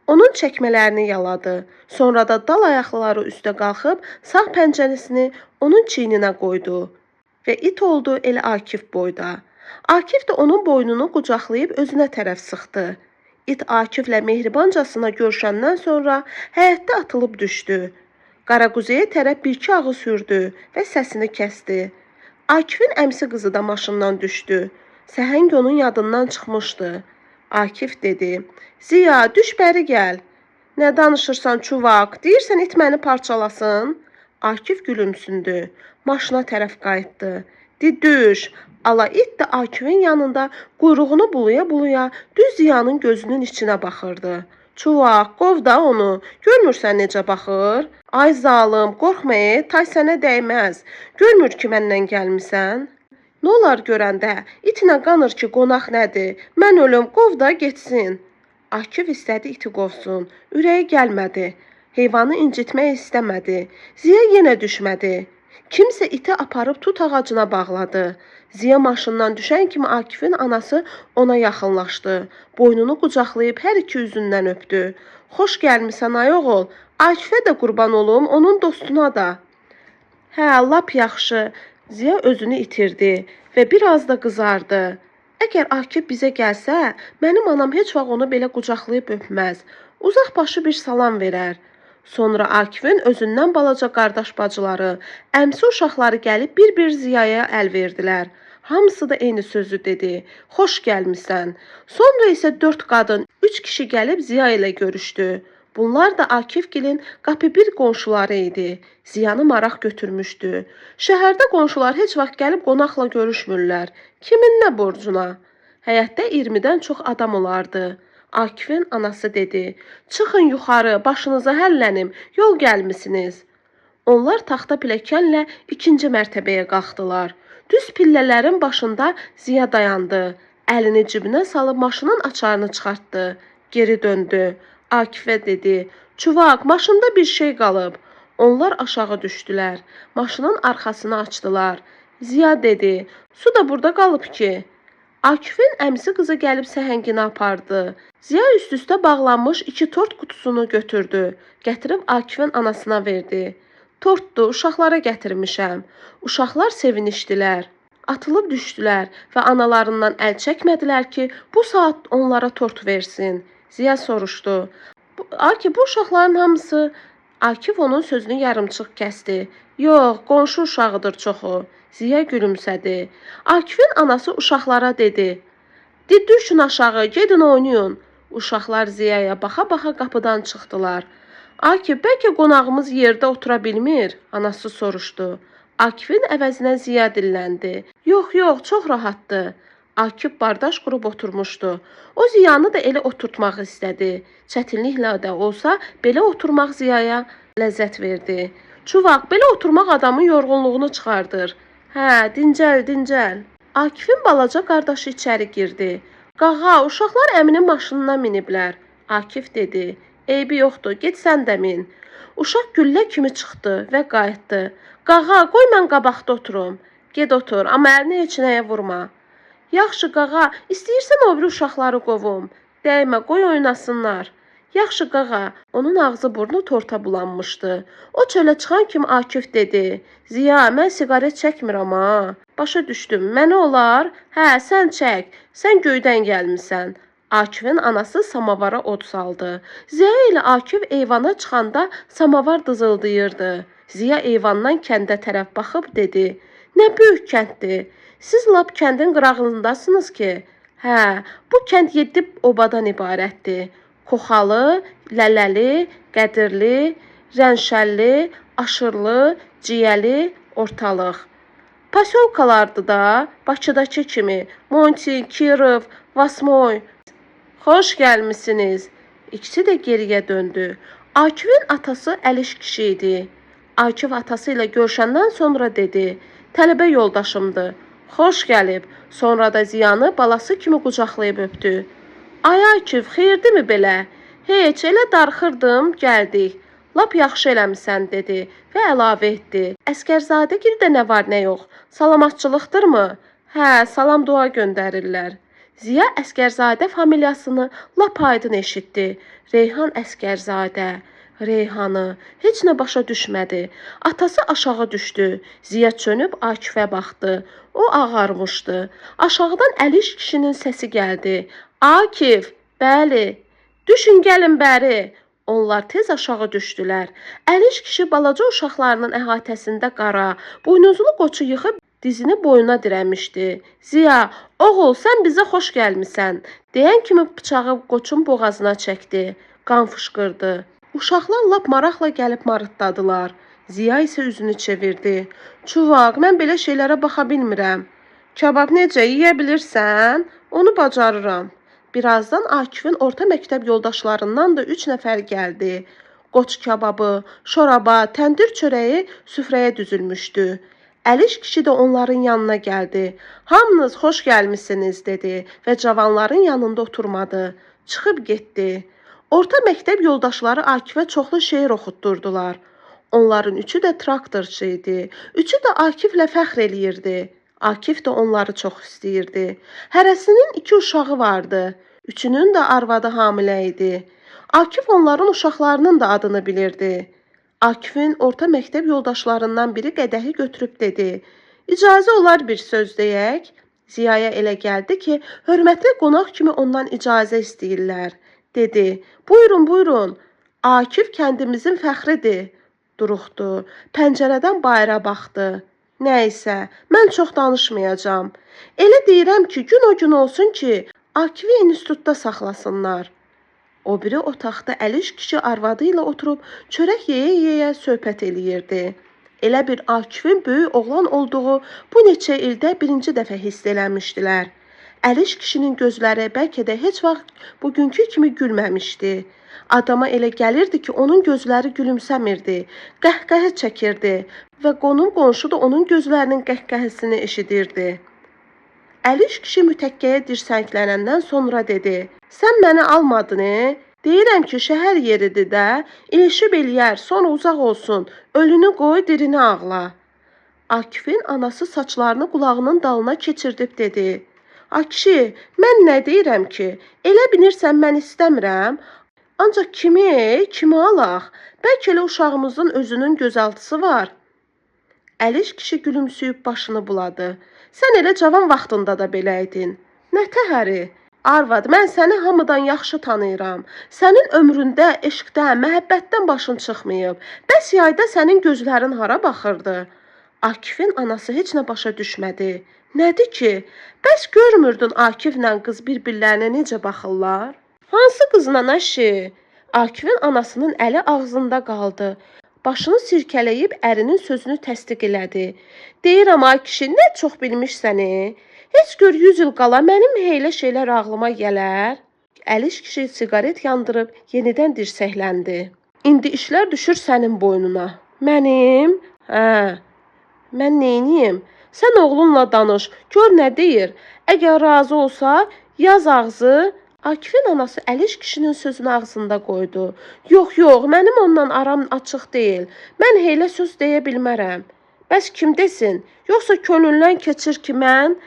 Onun çəkmələrini yaladı. Sonra da dal ayaqları üstə qalxıb sağ pəncərəsini onun çiyninə qoydu. Və it oldu elə Akif boyda. Akif də onun boynunu qucaqlayıb özünə tərəf sıxdı. İt Akiflə mehribancasına görüşəndən sonra həyətdə atılıb düşdü. Qaraquzuya tərəf bir-iki ağız hürdü və səsini kəsdi. Akifin əmsi qızı da maşından düşdü. Səhəng onun yadından çıxmışdı. Akif dedi, Ziya, düş bəri gəl. Nə danışırsan çuvaq, deyirsən it məni parçalasın? Akif gülümsündü. Maşına tərəf qayıtdı. Düş. Ala it də Akifin yanında quyruğunu bulaya-bulaya düz Ziyanın gözünün içinə baxırdı. Çuvaq, qov da onu. Görmürsən necə baxır? Ay zalım, qorxma, tay sənə dəyməz. Görmür ki, məndən gəlmisən? Nə olar görəndə? İtinə qanır ki, qonaq nədir? Mən ölüm, qov da getsin. Akif istədi iti qovsun. Ürəyi gəlmədi. Heyvanı incitmək istəmədi. Ziya yenə düşmədi. Kimsə iti aparıb tut ağacına bağladı. Ziya maşından düşən kimi Akifin anası ona yaxınlaşdı. Boynunu qucaqlayıb hər iki üzündən öpdü. Xoş gəlmisən ay oğul. Akifə də qurban olum, onun dostuna da. Hə, lap yaxşı. Ziya özünü itirdi və biraz da qızardı. Əgər Akif bizə gəlsə, mənim anam heç vaxt onu belə qucaqlayıb öpməz. Uzaq başı bir salam verər. Sonra Akifin özündən balaca qardaş bacıları, əmsi uşaqları gəlib bir-bir Ziyaya əl verdilər. Hamısı da eyni sözü dedi. Xoş gəlmisən. Sonra isə 4 qadın, 3 kişi gəlib Ziya ilə görüşdü. Bunlar da Akifgilin qapı bir qonşuları idi. Ziyanı maraq götürmüşdü. Şəhərdə qonşular heç vaxt gəlib qonaqla görüşmürlər. Kimin nə borcuna? Həyətdə 20-dən çox adam olardı. Akifin anası dedi, çıxın yuxarı, başınıza həllənim, yol gəlmisiniz. Onlar taxta pilləkənlə 2-ci mərtəbəyə qalxdılar. Düz pillələrin başında Ziya dayandı. Əlini cibinə salıb maşının açarını çıxartdı. Geri döndü. Akifə dedi, çuvaq, maşında bir şey qalıb. Onlar aşağı düşdülər. Maşının arxasını açdılar. Ziya dedi, su da burada qalıb ki. Akifin əmisi qızı gəlib səhəngini apardı. Ziya üst-üstə bağlanmış 2 tort qutusunu götürdü. Gətirib Akifin anasına verdi. Tortdu, uşaqlara gətirmişəm. Uşaqlar sevinişdilər. Atılıb düşdülər və analarından əl çəkmədilər ki, bu saat onlara tort versin. Ziya soruşdu. Akif, bu uşaqların hamısı... Akif onun sözünü yarımçıq kəsdi. Yox, qonşu uşağıdır çoxu. Ziya gülümsədi. Akifin anası uşaqlara dedi. Düşün aşağı, gedin oynayın. Uşaqlar Ziyaya baxa-baxa qapıdan çıxdılar. Akif, bəlkə qonağımız yerdə otura bilmir? Anası soruşdu. Akifin əvəzinə Ziya dilləndi. Yox, çox rahatdır. Akif bardaş qurub oturmuşdu. O Ziyanı da elə oturtmaq istədi. Çətinliklə də olsa belə oturmaq Ziyaya ləzzət verdi. Çuvaq, belə oturmaq adamın yorğunluğunu çıxardır. Hə, dincəl. Akifin balaca qardaşı içəri girdi. Qağa, uşaqlar əminin maşınına miniblər. Akif dedi. Eybi yoxdur, get sən də min. Uşaq güllə kimi çıxdı və qayıtdı. Qağa, qoy mən qabaqda oturum. Get otur, amma əlini heç nəyə vurma. Yaxşı qağa, istəyirsən o biri uşaqları qovum. Dəymə, qoy oynasınlar. Yaxşı qağa, onun ağzı burnu torta bulanmışdı. O çölə çıxan kimi Akif dedi. Ziya, mən siqaret çəkmirəm ha. Başa düşdüm, mənə olar? Hə, sən çək, sən göydən gəlmisən. Akifin anası samavara od saldı. Ziya ilə Akif eyvana çıxanda samavar dızıldayırdı. Ziya eyvandan kəndə tərəf baxıb dedi. Nə böyük kənddir. Siz lap kəndin qırağındasınız ki. Hə, bu kənd 7 obadan ibarətdir. Koxalı, lələli, qədirli, rənşəlli, aşırlı, ciyəli, ortalıq. Pasyolkalardı da, Bakıdakı kimi. Monti, Kirov, Vasmoy. Xoş gəlmisiniz. İkisi də geriyə döndü. Akifin atası Əliş kişi idi. Akif atası ilə görüşəndən sonra dedi. Tələbə yoldaşımdır. Xoş gəlib. Sonra da Ziyanı balası kimi qucaqlayıb öpdü. Ay Akif, xeyirdirmi belə? Heç, elə darxırdım, gəldik. Lap yaxşı eləmisən, dedi və əlavə etdi. Əskərzadə girdə nə var, nə yox? Salamatçılıqdırmı? Hə, salam dua göndərirlər. Ziya Əskərzadə familiyasını lap aydın eşitdi. Reyhan Əskərzadə. Reyhanı heç nə başa düşmədi. Atası aşağı düşdü. Ziya çönüb Akifə baxdı. O ağarmışdı. Aşağıdan Əliş kişinin səsi gəldi. Akif, bəli. Düşün gəlin bəri. Onlar tez aşağı düşdülər. Əliş kişi balaca uşaqlarının əhatəsində qara, buynuzlu qoçu yıxıb dizini boyuna dirəmişdi. Ziya, oğul, sən bizə xoş gəlmisən. Deyən kimi bıçağı qoçun boğazına çəkdi. Qan fışqırdı. Uşaqlar lap maraqla gəlib marıtdadılar. Ziya isə üzünü çevirdi. Çuvaq, mən belə şeylərə baxa bilmirəm. Kabab necə, yeyə bilirsən? Onu bacarıram. Birazdan Akifin orta məktəb yoldaşlarından da 3 nəfər gəldi. Qoç kababı, şoraba, təndir çörəyi süfrəyə düzülmüşdü. Əliş kişi də onların yanına gəldi. Hamınız xoş gəlmisiniz, dedi və cavanların yanında oturmadı. Çıxıb getdi. Orta məktəb yoldaşları Akifə çoxlu şeir oxutdurdular. Onların üçü də traktorçu idi. Üçü də Akiflə fəxr eləyirdi. Akif də onları çox istəyirdi. Hərəsinin 2 uşağı vardı. Üçünün də arvadı hamilə idi. Akif onların uşaqlarının da adını bilirdi. Akifin orta məktəb yoldaşlarından biri qədəhi götürüb dedi. İcazə olar bir söz deyək. Ziyaya elə gəldi ki, hörmətli qonaq kimi ondan icazə istəyirlər. Dedi, buyurun. Akif kəndimizin fəxridir. Duruxdu. Pəncərədən bayıra baxdı. Nəysə, mən çox danışmayacağam. Elə deyirəm ki, gün o gün olsun ki, Akifi institutda saxlasınlar. O biri otaqda Əliş kişi arvadı ilə oturub çörək yeyə-yeyə söhbət eləyirdi. Elə bir Akifin böyük oğlan olduğu bu neçə ildə birinci dəfə hiss eləmişdilər. Əliş kişinin gözləri bəlkə də heç vaxt bugünkü kimi gülməmişdi. Adama elə gəlirdi ki, onun gözləri gülümsəmirdi, qəhqəhə çəkirdi və qonşu da onun gözlərinin qəhqəhəsini eşidirdi. Əliş kişi mütəkkəyə dirsəklənəndən sonra dedi, sən məni almadın, Deyirəm ki, şəhər yeridir də, ilişib eləyər, sonra uzaq olsun, ölünü qoy, dirini ağla. Akifin anası saçlarını qulağının dalına keçirdib dedi. Ay kişi, mən nə deyirəm ki, elə bilirsən mən istəmirəm, ancaq kimi alaq? Bəlkə elə uşağımızın özünün gözaltısı var. Əliş kişi gülümsüyüb başını buladı. Sən elə cavan vaxtında da belə idin. Nə təhəri? Arvad, mən səni hamıdan yaxşı tanıyıram. Sənin ömründə, eşqdə, məhəbbətdən başın çıxmayıb. Bəs yayda sənin gözlərin hara baxırdı? Akifin anası heç nə başa düşmədi. Nədir ki? Bəs görmürdün Akiflə qız bir-birlərinə necə baxırlar? Hansı qızla əşi? Akifin anasının əli ağzında qaldı. Başını sirkələyib ərinin sözünü təsdiq elədi. Deyirəm ay kişi, nə çox bilmişsən? Heç gör 100 il qala mənim heylə şeylər ağlıma gələr. Əliş kişi siqaret yandırıb yenidən dirsəkləndi. İndi işlər düşür sənin boynuna. Mənim? Hə. Mən neyniyim? Sən oğlunla danış, gör nə deyir. Əgər razı olsa, yaz ağzı. Akifin anası Əliş kişinin sözünü ağzında qoydu. Yox, mənim onunla aram açıq deyil. Mən heylə söz deyə bilmərəm. Bəs kim desin? Yoxsa könlündən keçir ki, mən?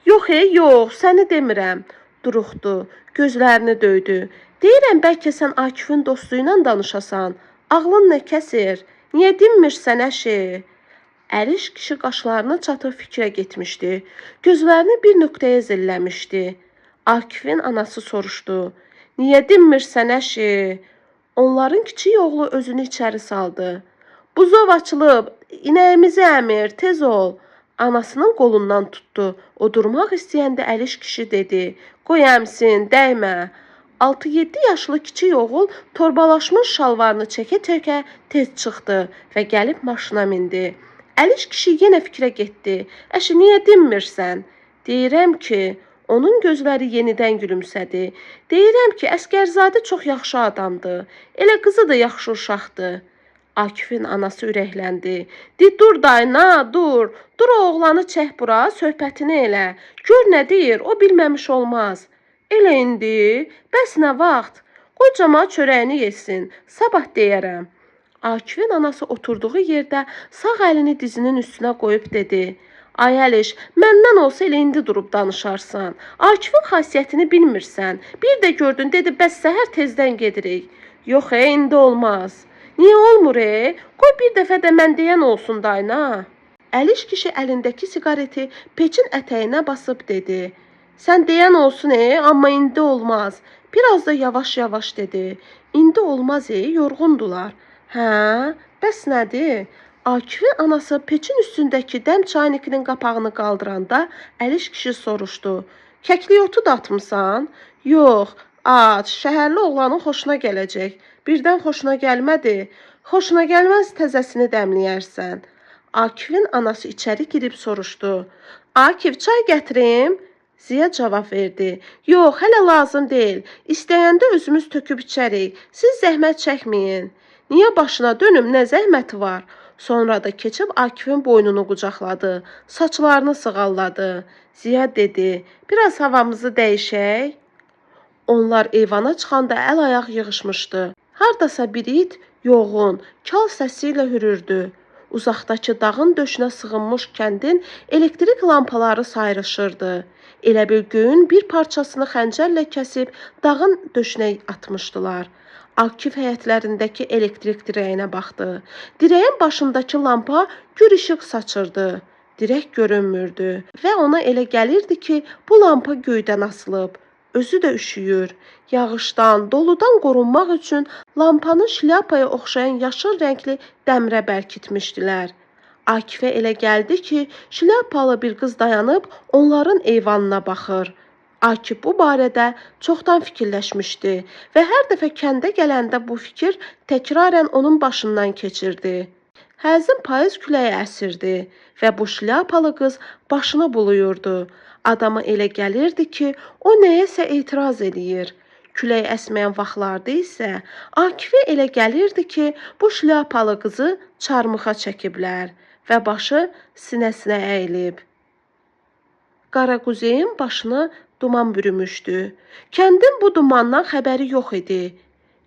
Yox, səni demirəm. Duruxdu, gözlərini döydü. Deyirəm, bəlkə sən Akifin dostu ilə danışasan. Ağlın nə kəsir? Niyə dinmirsən əşi? Əliş kişi qaşlarını çatıb fikrə getmişdi. Gözlərini bir nöqtəyə zilləmişdi. Akifin anası soruşdu. Niyə dinmirsən əşi? Onların kiçik oğlu özünü içəri saldı. Buzov açılıb, inəyimizi əmir, tez ol. Anasının qolundan tutdu. O durmaq istəyəndə Əliş kişi dedi. Qoy əmsin, dəymə. 6-7 yaşlı kiçik oğul torbalaşmış şalvarını çəkə-çəkə tez çıxdı və gəlib maşına mindi. Əliş kişi yenə fikrə getdi. Əşi, niyə dinmirsən? Deyirəm ki, onun gözləri yenidən gülümsədi. Deyirəm ki, Əsgərzadə çox yaxşı adamdır. Elə qızı da yaxşı uşaqdır. Akifin anası ürəkləndi. Dur dayına, dur. Dur o oğlanı çək bura, söhbətini elə. Gör nə deyir, o bilməmiş olmaz. Elə indi, bəs nə vaxt? Qoy camaat çörəyini yesin, sabah deyərəm. Akifin anası oturduğu yerdə sağ əlini dizinin üstünə qoyub dedi. Ay Əliş, məndən olsa elə indi durub danışarsan. Akifin xasiyyətini bilmirsən. Bir də gördün, dedi, bəs səhər tezdən gedirik. Yox, indi olmaz. Niyə olmur, Qoy bir dəfə də mən deyən olsun dayına. Əliş kişi əlindəki siqareti peçin ətəyinə basıb dedi. Sən deyən olsun, amma indi olmaz. Biraz da yavaş-yavaş dedi. İndi olmaz, yorğundular. Hə, bəs nədir? Akifin anası peçin üstündəki dəm çaynikinin qapağını qaldıranda Əliş kişi soruşdu. Kəklik otu da atmısan? Yox, at, şəhərli oğlanın xoşuna gələcək. Birdən xoşuna gəlmədi. Xoşuna gəlməz təzəsini dəmləyərsən. Akifin anası içəri girib soruşdu. Akif, çay gətirim? Ziya cavab verdi. Yox, hələ lazım deyil. İstəyəndə özümüz töküb içərik. Siz zəhmət çəkməyin. Niyə başına dönüm, nə zəhməti var? Sonra da keçib Akifin boynunu qucaqladı. Saçlarını sığalladı. Ziya dedi, biraz havamızı dəyişək. Onlar eyvana çıxanda əl-ayaq yığışmışdı. Hardasa bir it, yoğun, kal səsi ilə hürürdü. Uzaqdakı dağın döşünə sığınmış kəndin elektrik lampaları sayrışırdı. Elə bil göyün bir parçasını xəncərlə kəsib dağın döşünə atmışdılar. Akif həyətlərindəki elektrik dirəyinə baxdı. Dirəyin başındakı lampa gür işıq saçırdı. Dirək görünmürdü və ona elə gəlirdi ki, bu lampa göydən asılıb. Özü də üşüyür. Yağışdan, doludan qorunmaq üçün lampanı şlyapaya oxşayan yaşıl rəngli dəmrə bərkitmişdilər. Akifə elə gəldi ki, şlyapalı bir qız dayanıb onların eyvanına baxır. Akif bu barədə çoxdan fikirləşmişdi və hər dəfə kəndə gələndə bu fikir təkrarən onun başından keçirdi. Həzin payız küləyi əsirdi və bu şlyapalı qız başını buluyurdu. Adama elə gəlirdi ki, o nəyəsə etiraz eləyir. Külək əsməyən vaxtlarda isə Akifə elə gəlirdi ki, bu şlyapalı qızı çarmıxa çəkiblər və başı sinəsinə əyilib. Qaraquzeyin başını duman bürümüşdü. Kəndin bu dumandan xəbəri yox idi.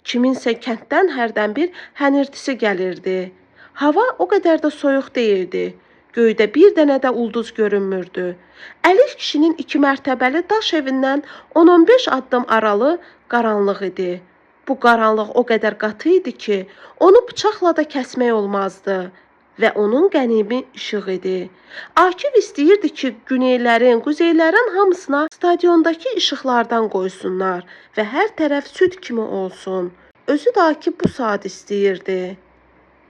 Kiminsə kənddən hərdən bir hənirtisi gəlirdi. Hava o qədər də soyuq deyildi. Göydə bir dənə də ulduz görünmürdü. Əliş kişinin 2 mərtəbəli daş evindən 10-15 addım aralı qaranlıq idi. Bu qaranlıq o qədər qatı idi ki, onu bıçaqla da kəsmək olmazdı və onun qənimi işıq idi. Akif istəyirdi ki, güneylərin, quzeylərin hamısına stadiondakı işıqlardan qoysunlar və hər tərəf süd kimi olsun. Özü də Akif bu saat istəyirdi.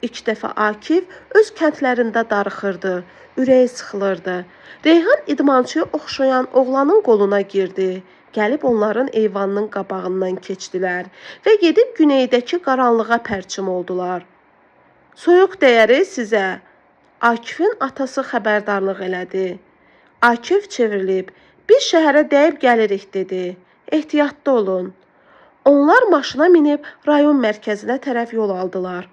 İlk dəfə Akif öz kəndlərində darıxırdı, ürəyi sıxılırdı. Reyhan idmançıya oxşayan oğlanın qoluna girdi. Gəlib onların eyvanının qabağından keçdilər və gedib güneydəki qaranlığa pərçim oldular. Soyuq dəyəri sizə. Akifin atası xəbərdarlıq elədi. Akif çevrilib, biz şəhərə dəyib gəlirik dedi. Ehtiyatlı olun. Onlar maşına minib rayon mərkəzinə tərəf yol aldılar.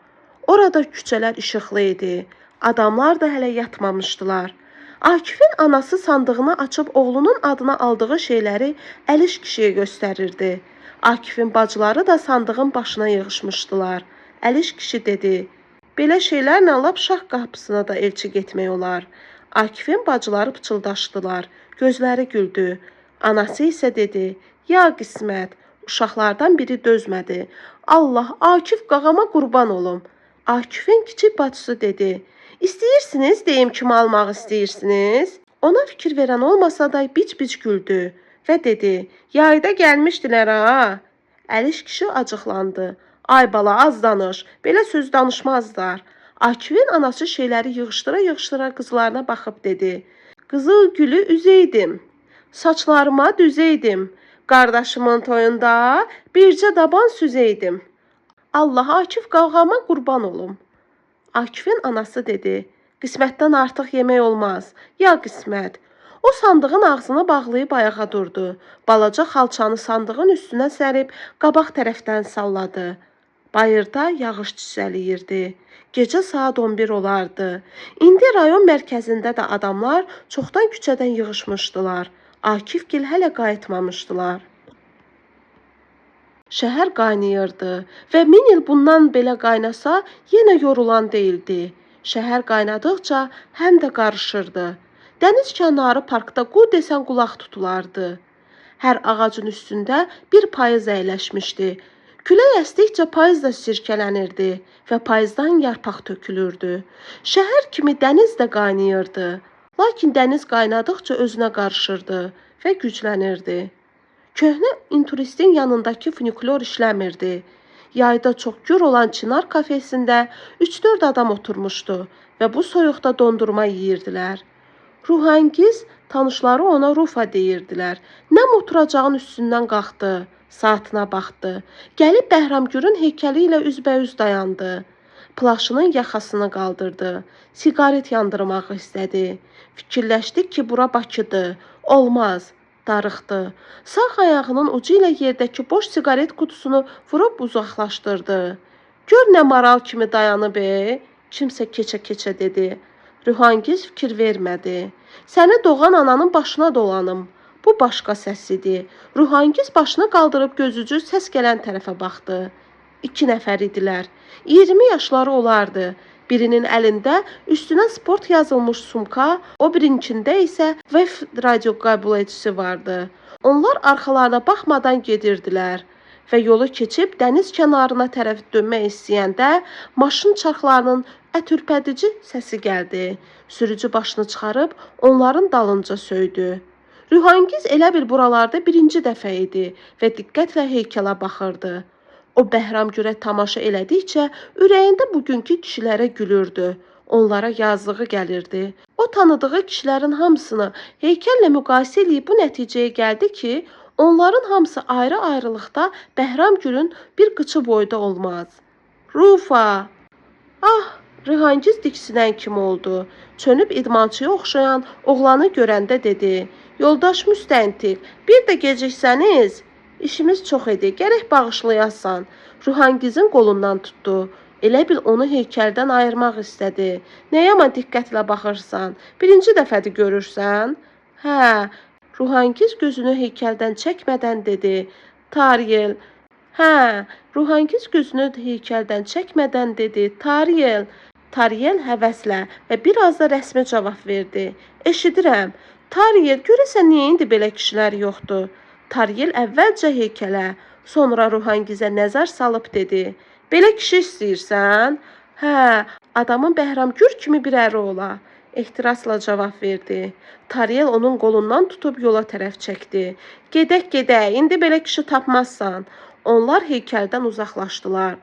Orada küçələr işıqlı idi. Adamlar da hələ yatmamışdılar. Akifin anası sandığını açıb oğlunun adına aldığı şeyləri Əliş kişiyə göstərirdi. Akifin bacıları da sandığın başına yığışmışdılar. Əliş kişi dedi, belə şeylərlə lap şah qapısına da elçi getmək olar. Akifin bacıları pıçıldaşdılar, gözləri güldü. Anası isə dedi, ya qismət, uşaqlardan biri dözmədi. Allah, Akif qağama qurban olum. Akifin kiçik bacısı dedi, İstəyirsiniz, deyim kimi almaq istəyirsiniz? Ona fikir verən olmasa da bic-bic güldü və dedi, yayda gəlmişdilər ha. Əliş kişi acıqlandı. Ay bala, az danış, belə söz danışmazlar. Akifin anası şeyləri yığışdıra-yığışdıra qızlarına baxıb dedi, qızıl gülü üzeydim, saçlarıma düzeydim, qardaşımın toyunda bircə daban süzeydim. Allah, Akif qavğama qurban olum. Akifin anası dedi, qismətdən artıq yemək olmaz, ya qismət. O sandığın ağzını bağlayıb ayağa durdu. Balaca xalçanı sandığın üstünə sərib qabaq tərəfdən salladı. Bayırda yağış çisəliyirdi. Gecə saat 11 olardı. İndi rayon mərkəzində də adamlar çoxdan küçədən yığışmışdılar. Akifgil hələ qayıtmamışdılar. Şəhər qaynayırdı və 1000 il bundan belə qaynasa yenə yorulan deyildi. Şəhər qaynadıqca həm də qarışırdı. Dəniz kənarı parkda qu desən qulaq tutulardı. Hər ağacın üstündə bir payız əyləşmişdi. Külək əsdikcə payız da sirkələnirdi və payızdan yarpaq tökülürdü. Şəhər kimi dəniz də qaynayırdı. Lakin dəniz qaynadıqca özünə qarışırdı və güclənirdi. Köhnə inturistin yanındakı funikulyor işləmirdi. Yayda çox gür olan Çınar kafesində 3-4 adam oturmuşdu və bu soyuqda dondurma yeyirdilər. Ruhangiz tanışları ona Rufa deyirdilər. Nəm oturacağın üstündən qalxdı, saatına baxdı. Gəlib Bəhramgürün heykəli ilə üzbəüz dayandı. Plaşının yaxasını qaldırdı. Siqaret yandırmağı istədi. Fikirləşdi ki, bura Bakıdır. Olmaz. Darıxdı. Sağ ayağının ucu ilə yerdəki boş siqaret qutusunu vurub uzaqlaşdırdı. Gör nə maral kimi dayanıb, kimsə keçə-keçə dedi. Ruhangiz fikir vermədi. Səni doğan ananın başına dolanım. Bu başqa səs idi. Ruhangiz başını qaldırıb gözücü səs gələn tərəfə baxdı. 2 nəfər idilər. 20 yaşları olardı. Birinin əlində üstünə sport yazılmış sumka, o birincində isə VF radio qəbul edicisi vardı. Onlar arxalarına baxmadan gedirdilər və yolu keçib dəniz kənarına tərəf dönmək istəyəndə maşın çarxlarının ətürpədici səsi gəldi. Sürücü başını çıxarıb onların dalınca söydü. Ruhangiz elə bil buralarda birinci dəfə idi və diqqətlə heykələ baxırdı. O Bəhramgürə tamaşa elədikcə ürəyində bugünkü kişilərə gülürdü. Onlara yazlığı gəlirdi. O tanıdığı kişilərin hamısını heykəllə müqayisə edib bu nəticəyə gəldi ki, onların hamısı ayrı-ayrılıqda Bəhramgürün bir qıçı boyda olmaz. Rufa! Ah! Ruhangiz diksinən kimi oldu. Çönüb idmançıya oxşayan oğlanı görəndə dedi. Yoldaş müstəntiq, bir də geciksəniz, İşimiz çox idi, gərək bağışlayasan. Ruhangizin qolundan tutdu. Elə bil onu heykəldən ayırmaq istədi. Nə yaman diqqətlə baxırsan? Birinci dəfədir görürsən? Hə, Ruhangiz gözünü heykəldən çəkmədən dedi. Taryel, Hə, Ruhangiz gözünü heykəldən çəkmədən dedi. Tariyel. Tariyel həvəslə və biraz da rəsmi cavab verdi. Eşidirəm. Tariyel, görəsən niyə indi belə kişilər yoxdur? Tariyel əvvəlcə heykələ, sonra Ruhangizə nəzər salıb dedi. Belə kişi istəyirsən? Hə, adamın Bəhramgür kimi bir əri ola. Ehtirasla cavab verdi. Tariyel onun qolundan tutub yola tərəf çəkdi. Gedək, indi belə kişi tapmazsan. Onlar heykəldən uzaqlaşdılar.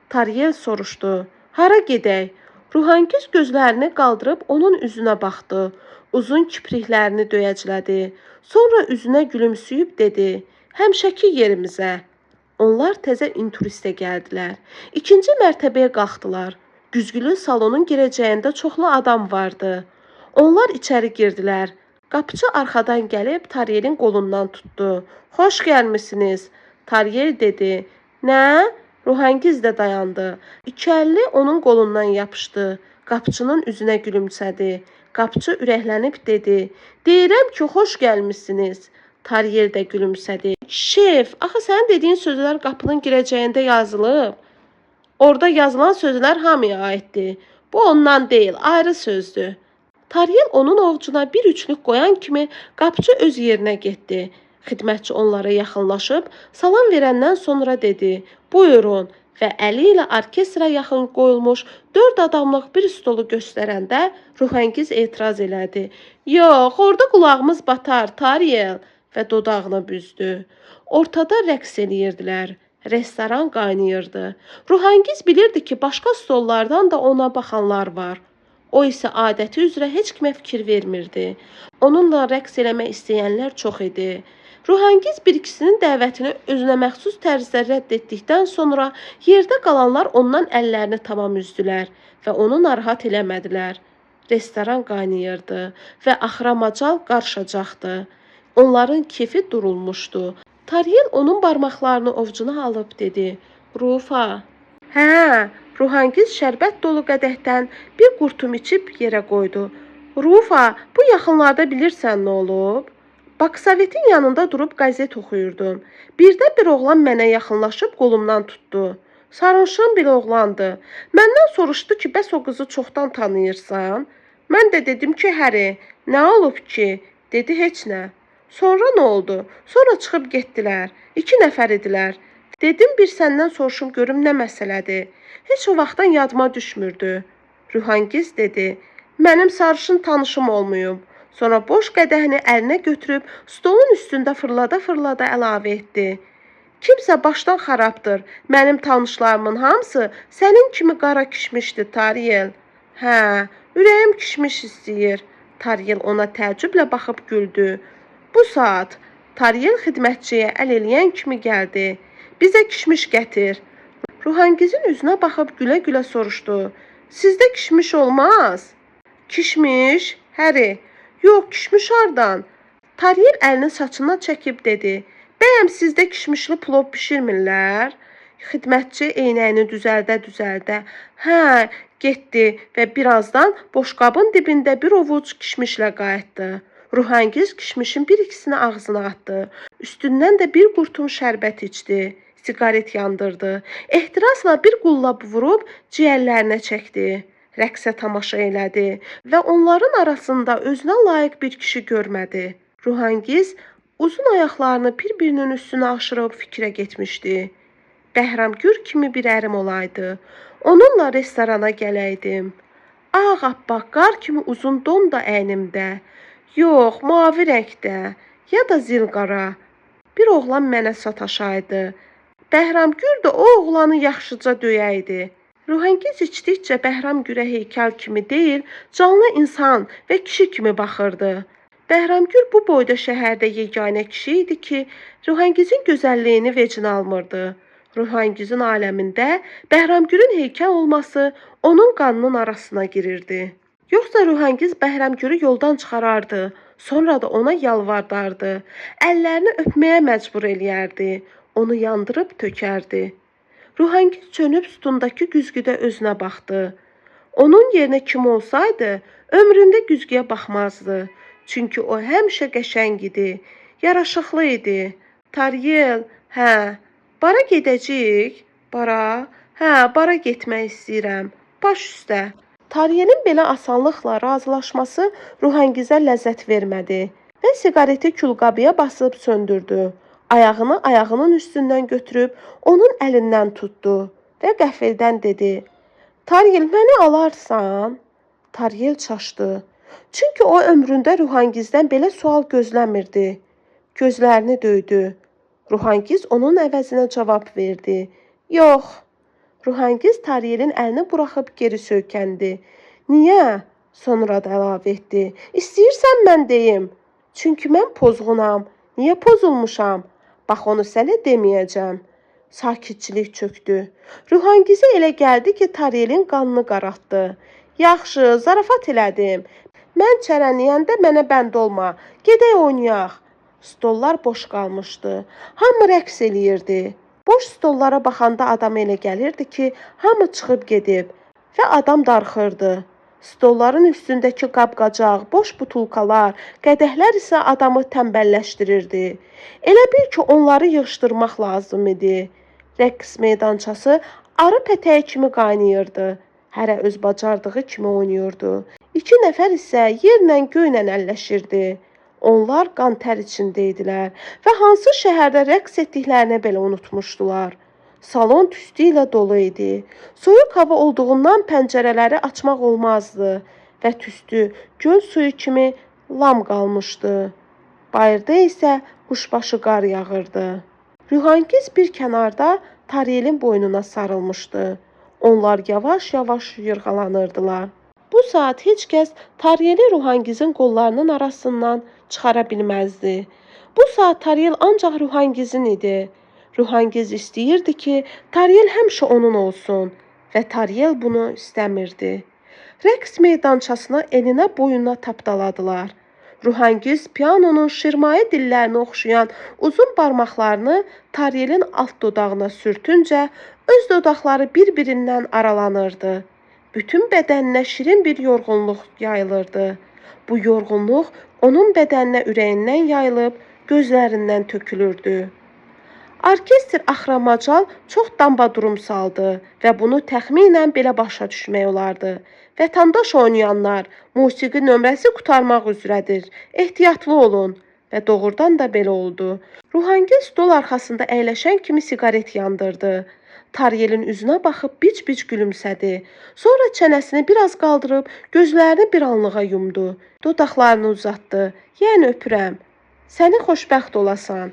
Tariyel soruşdu. Hara gedək? Ruhangiz gözlərini qaldırıb onun üzünə baxdı. Uzun kipriklərini döyəclədi. Sonra üzünə gülümsüyüb dedi. Həmişəki yerimizə. Onlar təzə inturistə gəldilər. İkinci mərtəbəyə qalxdılar. Güzgülü salonun girəcəyində çoxlu adam vardı. Onlar içəri girdilər. Qapıçı arxadan gəlib Tariyelin qolundan tutdu. Xoş gəlmisiniz. Tariyel dedi. Nə? Ruhangiz də dayandı. İçərli onun qolundan yapışdı. Qapıçının üzünə gülümsədi. Qapıçı ürəklənib dedi. Deyirəm ki, xoş gəlmisiniz. Tariyel də gülümsədi. Şef, axı sənin dediyin sözlər qapının girəcəyində yazılıb. Orada yazılan sözlər hamıya aiddir. Bu ondan deyil, ayrı sözdür. Tariyel onun ovucuna bir üçlük qoyan kimi qapıçı öz yerinə getdi. Xidmətçi onlara yaxınlaşıb, salam verəndən sonra dedi. Buyurun və əli ilə orkestra yaxın qoyulmuş 4 adamlıq bir stolu göstərəndə Ruhangiz etiraz elədi. Yox, orada qulağımız batar, Tariyel və dodağını büzdü. Ortada rəqs eləyirdilər. Restoran qaynayırdı. Ruhangiz bilirdi ki, başqa stollardan da ona baxanlar var. O isə adəti üzrə heç kimə fikir vermirdi. Onunla rəqs eləmək istəyənlər çox idi. Ruhangiz bir ikisinin dəvətini özünə məxsus tərzdə rədd etdikdən sonra yerdə qalanlar ondan əllərini tamam üzdülər və onu narahat eləmədilər. Restoran qaynayırdı və axıra macal qarışacaqdı. Onların kefi durulmuşdu. Tariyel onun barmaqlarını ovcuna alıb dedi. Rufa. Hə, Ruhangiz şərbət dolu qədəhdən bir qurtum içib yerə qoydu. Rufa, bu yaxınlarda bilirsən nə olub? Baksovetin yanında durub qəzet oxuyurdum. Birdən bir oğlan mənə yaxınlaşıb qolumdan tutdu. Sarışın bir oğlandı. Məndən soruşdu ki, bəs o qızı çoxdan tanıyırsan? Mən də dedim ki, həri, nə olub ki? Dedi, heç nə. Sonra nə oldu? Sonra çıxıb getdilər. 2 nəfər idilər. Dedim, bir səndən soruşum görüm nə məsələdir. Heç o vaxtdan yadıma düşmürdü. Ruhangiz dedi, mənim sarışın tanışım olmayıb. Sonra boş qədəhini əlinə götürüb stolun üstündə fırlada-fırlada əlavə etdi. Kimsə başdan xarabdır. Mənim tanışlarımın hamısı sənin kimi qara kişmişdi, Tariyel. Hə, ürəyim kişmiş istəyir. Tariyel ona təəccüblə baxıb güldü. Bu saat Tariyel xidmətçiyə əl eləyən kimi gəldi. Bizə kişmiş gətir. Ruhangizin üzünə baxıb gülə-gülə soruşdu. Sizdə kişmiş olmaz? Kişmiş? Həri. Yox, kişmiş hardan? Tariyel əlini saçına çəkib dedi. Bəyəm sizdə kişmişli plov bişirmirlər? Xidmətçi eynəyini düzəldə-düzəldə. Hə, getdi və birazdan boşqabın dibində bir ovuc kişmişlə qayıtdı. Ruhangiz kişmişin bir ikisini ağzına atdı. Üstündən də bir qurtum şərbət içdi. Siqaret yandırdı. Ehtirasla bir qullab vurub ciyərlərinə çəkdi. Rəqsə tamaşa elədi və onların arasında özünə layiq bir kişi görmədi. Ruhangiz uzun ayaqlarını bir-birinin üstünə aşırıb fikrə getmişdi. Bəhramgür kimi bir ərim olaydı. Onunla restorana gələydim. Ağappaq qar kimi uzun don da əynimdə. Yox, mavi rəngdə, ya da zilqara. Bir oğlan mənə sataşaydı. Bəhramgür də o oğlanı yaxşıca döyəydi. Ruhangiz içdikcə Bəhramgürə heykəl kimi deyil, canlı insan və kişi kimi baxırdı. Bəhramgür bu boyda şəhərdə yeganə kişi idi ki, Ruhangizin gözəlliyini vecinə almırdı. Ruhangizin aləmində Bəhramgürün heykəl olması onun qanının arasına girirdi. Yoxsa Ruhangiz Bəhramgürü yoldan çıxarardı, sonra da ona yalvardardı, əllərini öpməyə məcbur eləyərdi, onu yandırıb tökərdi. Ruhangiz çönüb sütundakı güzgüdə özünə baxdı. Onun yerinə kim olsaydı, ömründə güzgüyə baxmazdı. Çünki o həmişə qəşəng idi, yaraşıqlı idi. Tariyel, hə, Bara gedəcəyik? Bara? Hə, bara getmək istəyirəm. Baş üstə. Taryelin belə asanlıqla razılaşması Ruhəngizə ləzzət vermədi və siqareti külqabıya basıb söndürdü. Ayağını ayağının üstündən götürüb onun əlindən tutdu və qəfildən dedi: "Taryel, məni alarsan?" Taryel çaşdı. Çünki o ömründə Ruhəngizdən belə sual gözləmirdi. Gözlərini döydü. Ruhəngiz onun əvəzinə cavab verdi: "Yox." Ruhəngiz Taryelin əlini buraxıb geri söykəndi. "Niyə?" Sonra da əlavə etdi: "İstəyirsən mən deyim. Çünki mən pozğunam. Niyə pozulmuşam? Bax onu sənə deməyəcəm." Sakitçilik çökdü. Ruhəngizə elə gəldi ki, Taryelin qanını qaraltdı. "Yaxşı, zarafat elədim. Mən çərənləyəndə mənə bənd olma. Gedək oynayaq." Stollar boş qalmışdı. Hamı rəqs eləyirdi. Boş stollara baxanda adama elə gəlirdi ki, hamı çıxıb gedib və adam darıxırdı. Stolların üstündəki qab-qacaq, boş butulkalar, qədəhlər isə adamı tənbəlləşdirirdi. Elə bil ki, onları yığışdırmaq lazım idi. Rəqs meydançası arı pətəyi kimi qaynayırdı. Hərə öz bacardığı kimi oynayırdı. 2 nəfər isə yerlə göylə əlləşirdi. Onlar qan-tər içində idilər və hansı şəhərdə rəqs etdiklərini belə unutmuşdular. Salon tüstü ilə dolu idi. Soyuq hava olduğundan pəncərələri açmaq olmazdı və tüstü göl suyu kimi lam qalmışdı. Bayırda isə quşbaşı qar yağırdı. Ruhəngiz bir kənarda Taryelin boynuna sarılmışdı. Onlar yavaş-yavaş yırğalanırdılar. Bu saat heç kəs Taryeli Ruhəngizin qollarının arasından çıxara bilməzdi. Bu saat Taryel ancaq Ruhəngizin idi. Ruhəngiz istəyirdi ki, Taryel həmişə onun olsun və Taryel bunu istəmirdi. Rəqs meydançasını elinə boyuna tapdaladılar. Ruhəngiz pianonun şirmayi dillərini oxşayan uzun barmaqlarını Taryelin alt dodağına sürtüncə öz dodaqları bir-birindən aralanırdı. Bütün bədəninə şirin bir yorğunluq yayılırdı. Bu yorğunluq onun bədəninə ürəyindən yayılıb gözlərindən tökülürdü. Orkestr axramacal çox dambadurum saldı və bunu təxminən belə başa düşmək olardı. Vətəndaş oynayanlar, musiqi nömrəsi qurtarmaq üzrədir. Ehtiyatlı olun. Və doğrudan da belə oldu. Ruhəngiz stol arxasında əyləşən kimi siqaret yandırdı. Taryelin üzünə baxıb bic-bic gülümsədi. Sonra çənəsini biraz qaldırıb gözlərini bir anlığa yumdu. Dodaqlarını uzatdı. Yəni öpürəm. Səni xoşbəxt olasan.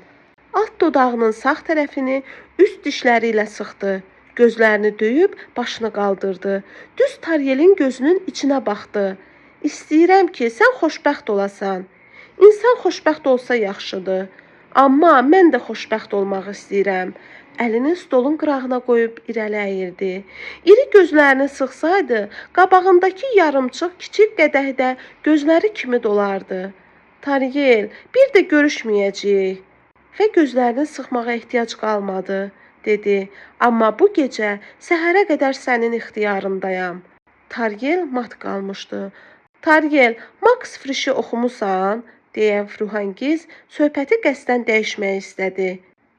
Alt dodağının sağ tərəfini üst dişləri ilə sıxdı. Gözlərini döyüb başını qaldırdı. Düz Taryelin gözünün içinə baxdı. İstəyirəm ki, sən xoşbəxt olasan. İnsan xoşbəxt olsa yaxşıdır. Amma mən də xoşbəxt olmaq istəyirəm. Əlini stolun qırağına qoyub irəli əyirdi. İri gözlərini sıxsaydı, qabağındakı yarımçıq kiçik qədəhdə gözləri kimi dolardı. Taryel, bir də görüşməyəcəyik. Və gözlərini sıxmağa ehtiyac qalmadı, dedi. Amma bu gecə səhərə qədər sənin ixtiyarındayam. Taryel mat qalmışdı. Taryel, Max Frişi oxumusan? Deyə Ruhəngiz söhbəti qəsdən dəyişmək istədi.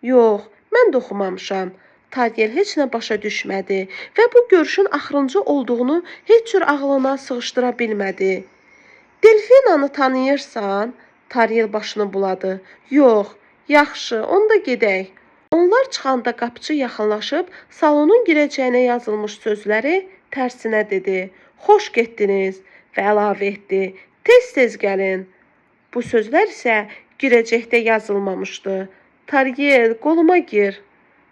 Yox, mən də oxumamışam. Taryel heç nə başa düşmədi və bu görüşün axırıncı olduğunu heç cür ağlına sığışdıra bilmədi. Delfinanı tanıyırsan? Taryel başını buladı. Yox, yaxşı, onda gedək. Onlar çıxanda qapıçı yaxınlaşıb salonun girəcəyinə yazılmış sözləri tərsinə dedi. Xoş getdiniz və əlavə etdi. Tez-tez gəlin. Bu sözlər isə girəcəkdə yazılmamışdı. Taryel, qoluma gir.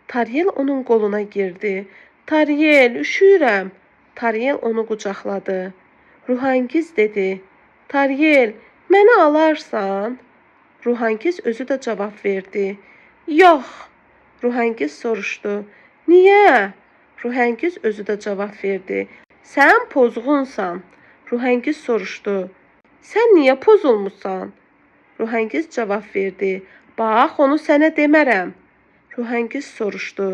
Taryel onun qoluna girdi. Taryel, üşüyürəm. Taryel onu qucaqladı. Ruhəngiz dedi. Taryel, məni alarsan? Ruhəngiz özü də cavab verdi. Yox. Ruhəngiz soruşdu. Niyə? Ruhəngiz özü də cavab verdi. Sən pozğunsan. Ruhəngiz soruşdu. Sən niyə pozulmusan? Ruhəngiz cavab verdi. Bax, onu sənə demərəm. Ruhəngiz soruşdu.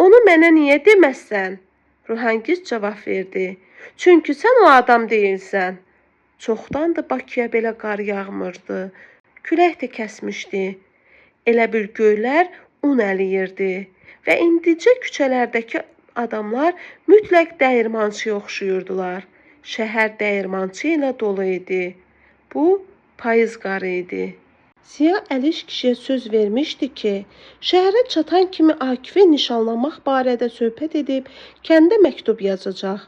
Onu mənə niyə deməzsən? Ruhəngiz cavab verdi. Çünki sən o adam deyilsən. Çoxdandır Bakıya belə qar yağmırdı. Külək də kəsmişdi. Elə bil göylər un əliyirdi. və indicə küçələrdəki adamlar mütləq dəyirmançıya oxşuyurdular. Şəhər dəyirmançı ilə dolu idi. Bu, payız qarı idi. Ziya Əliş kişiyə söz vermişdi ki, şəhərə çatan kimi Akifi nişanlamaq barədə söhbət edib, kəndə məktub yazacaq.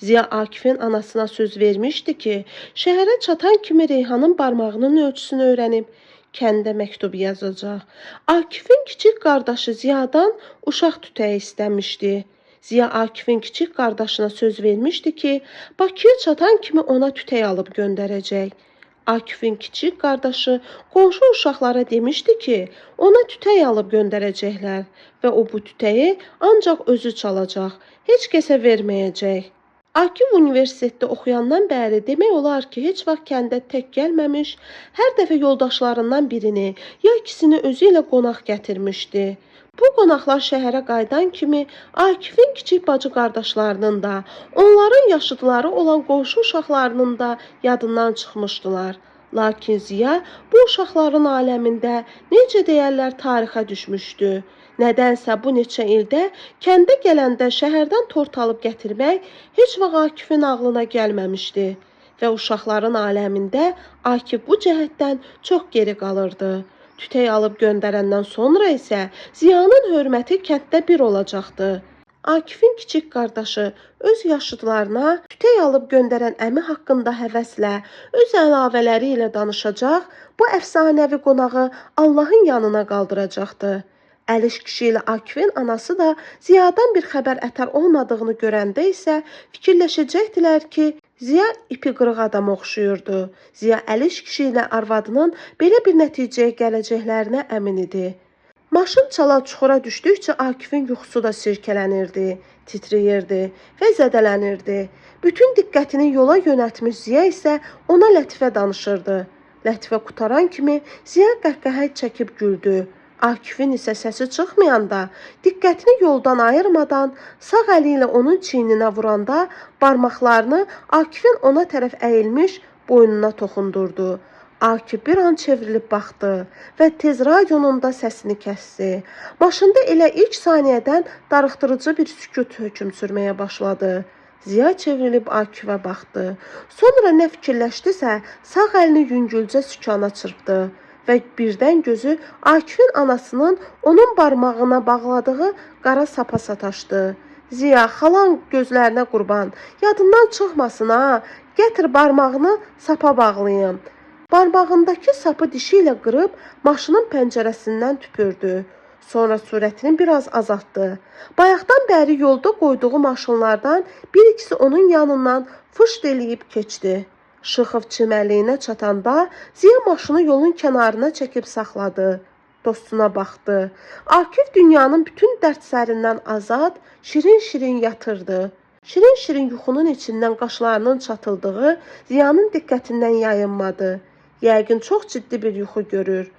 Ziya Akifin anasına söz vermişdi ki, şəhərə çatan kimi Reyhanın barmağının ölçüsünü öyrənib, kəndə məktub yazacaq. Akifin kiçik qardaşı Ziyadan uşaq tütəyi istəmişdi. Ziya Akifin kiçik qardaşına söz vermişdi ki, Bakıya çatan kimi ona tütək alıb göndərəcək. Akifin kiçik qardaşı qonşu uşaqlara demişdi ki, ona tütək alıb göndərəcəklər və o bu tütəyi ancaq özü çalacaq, heç kəsə verməyəcək. Akif universitetdə oxuyandan bəri demək olar ki, heç vaxt kəndə tək gəlməmiş, hər dəfə yoldaşlarından birini ya ikisini özü ilə qonaq gətirmişdi. Bu qonaqlar şəhərə qayıdan kimi Akifin kiçik bacı qardaşlarının da, onların yaşıdları olan qonşu uşaqlarının da yadından çıxmışdılar. Lakin Ziya bu uşaqların aləmində necə deyərlər tarixə düşmüşdü. Nədənsə bu neçə ildə kəndə gələndə şəhərdən tort alıb gətirmək heç vaxt Akifin ağlına gəlməmişdi və uşaqların aləmində Akif bu cəhətdən çox geri qalırdı. Tütək alıb göndərəndən sonra isə Ziyanın hörməti kənddə bir olacaqdı. Akifin kiçik qardaşı öz yaşıdlarına tütək alıb göndərən əmi haqqında həvəslə, öz əlavələri ilə danışacaq, bu əfsanəvi qonağı Allahın yanına qaldıracaqdı. Əliş kişi ilə Akifin anası da Ziyadan bir xəbər ətər olmadığını görəndə isə fikirləşəcəkdilər ki, Ziya ipi qırıq adama oxşuyurdu. Ziya Əliş kişi ilə arvadının belə bir nəticəyə gələcəklərinə əmin idi. Maşın çala çuxura düşdükcə Akifin yuxusu da sirkələnirdi, titrəyirdi və zədələnirdi. Bütün diqqətini yola yönəltmiş Ziya isə ona Lətifə danışırdı. Lətifə qutaran kimi Ziya qəhqəhə çəkib güldü. Akifin isə səsi çıxmayanda, diqqətini yoldan ayırmadan, sağ əli ilə onun çiyninə vuranda, barmaqlarını Akifin ona tərəf əyilmiş boynuna toxundurdu. Akif bir an çevrilib baxdı və tez radionun da səsini kəsdi. Maşında elə ilk saniyədən darıxdırıcı bir sükut hökm sürməyə başladı. Ziya çevrilib Akifə baxdı. Sonra nə fikirləşdisə, sağ əlini yüngülcə sükana çırpdı və birdən gözü Akifin anasının onun barmağına bağladığı qara sapa sataşdı. Ziya, xalan gözlərinə qurban, yadından çıxmasın ha, gətir barmağını sapa bağlayın. Barmağındakı sapı dişi ilə qırıb maşının pəncərəsindən tüpürdü. Sonra sürətini biraz azaltdı. Bayaqdan bəri yolda qoyduğu maşınlardan bir ikisi onun yanından fışt eləyib keçdi. Şıxov çimərliyinə çatanda Ziya maşını yolun kənarına çəkib saxladı. Dostuna baxdı. Akif dünyanın bütün dərdlərindən azad, şirin-şirin yatırdı. Şirin-şirin yuxunun içindən qaşlarının çatıldığı Ziyanın diqqətindən yayınmadı. Yəqin çox ciddi bir yuxu görür.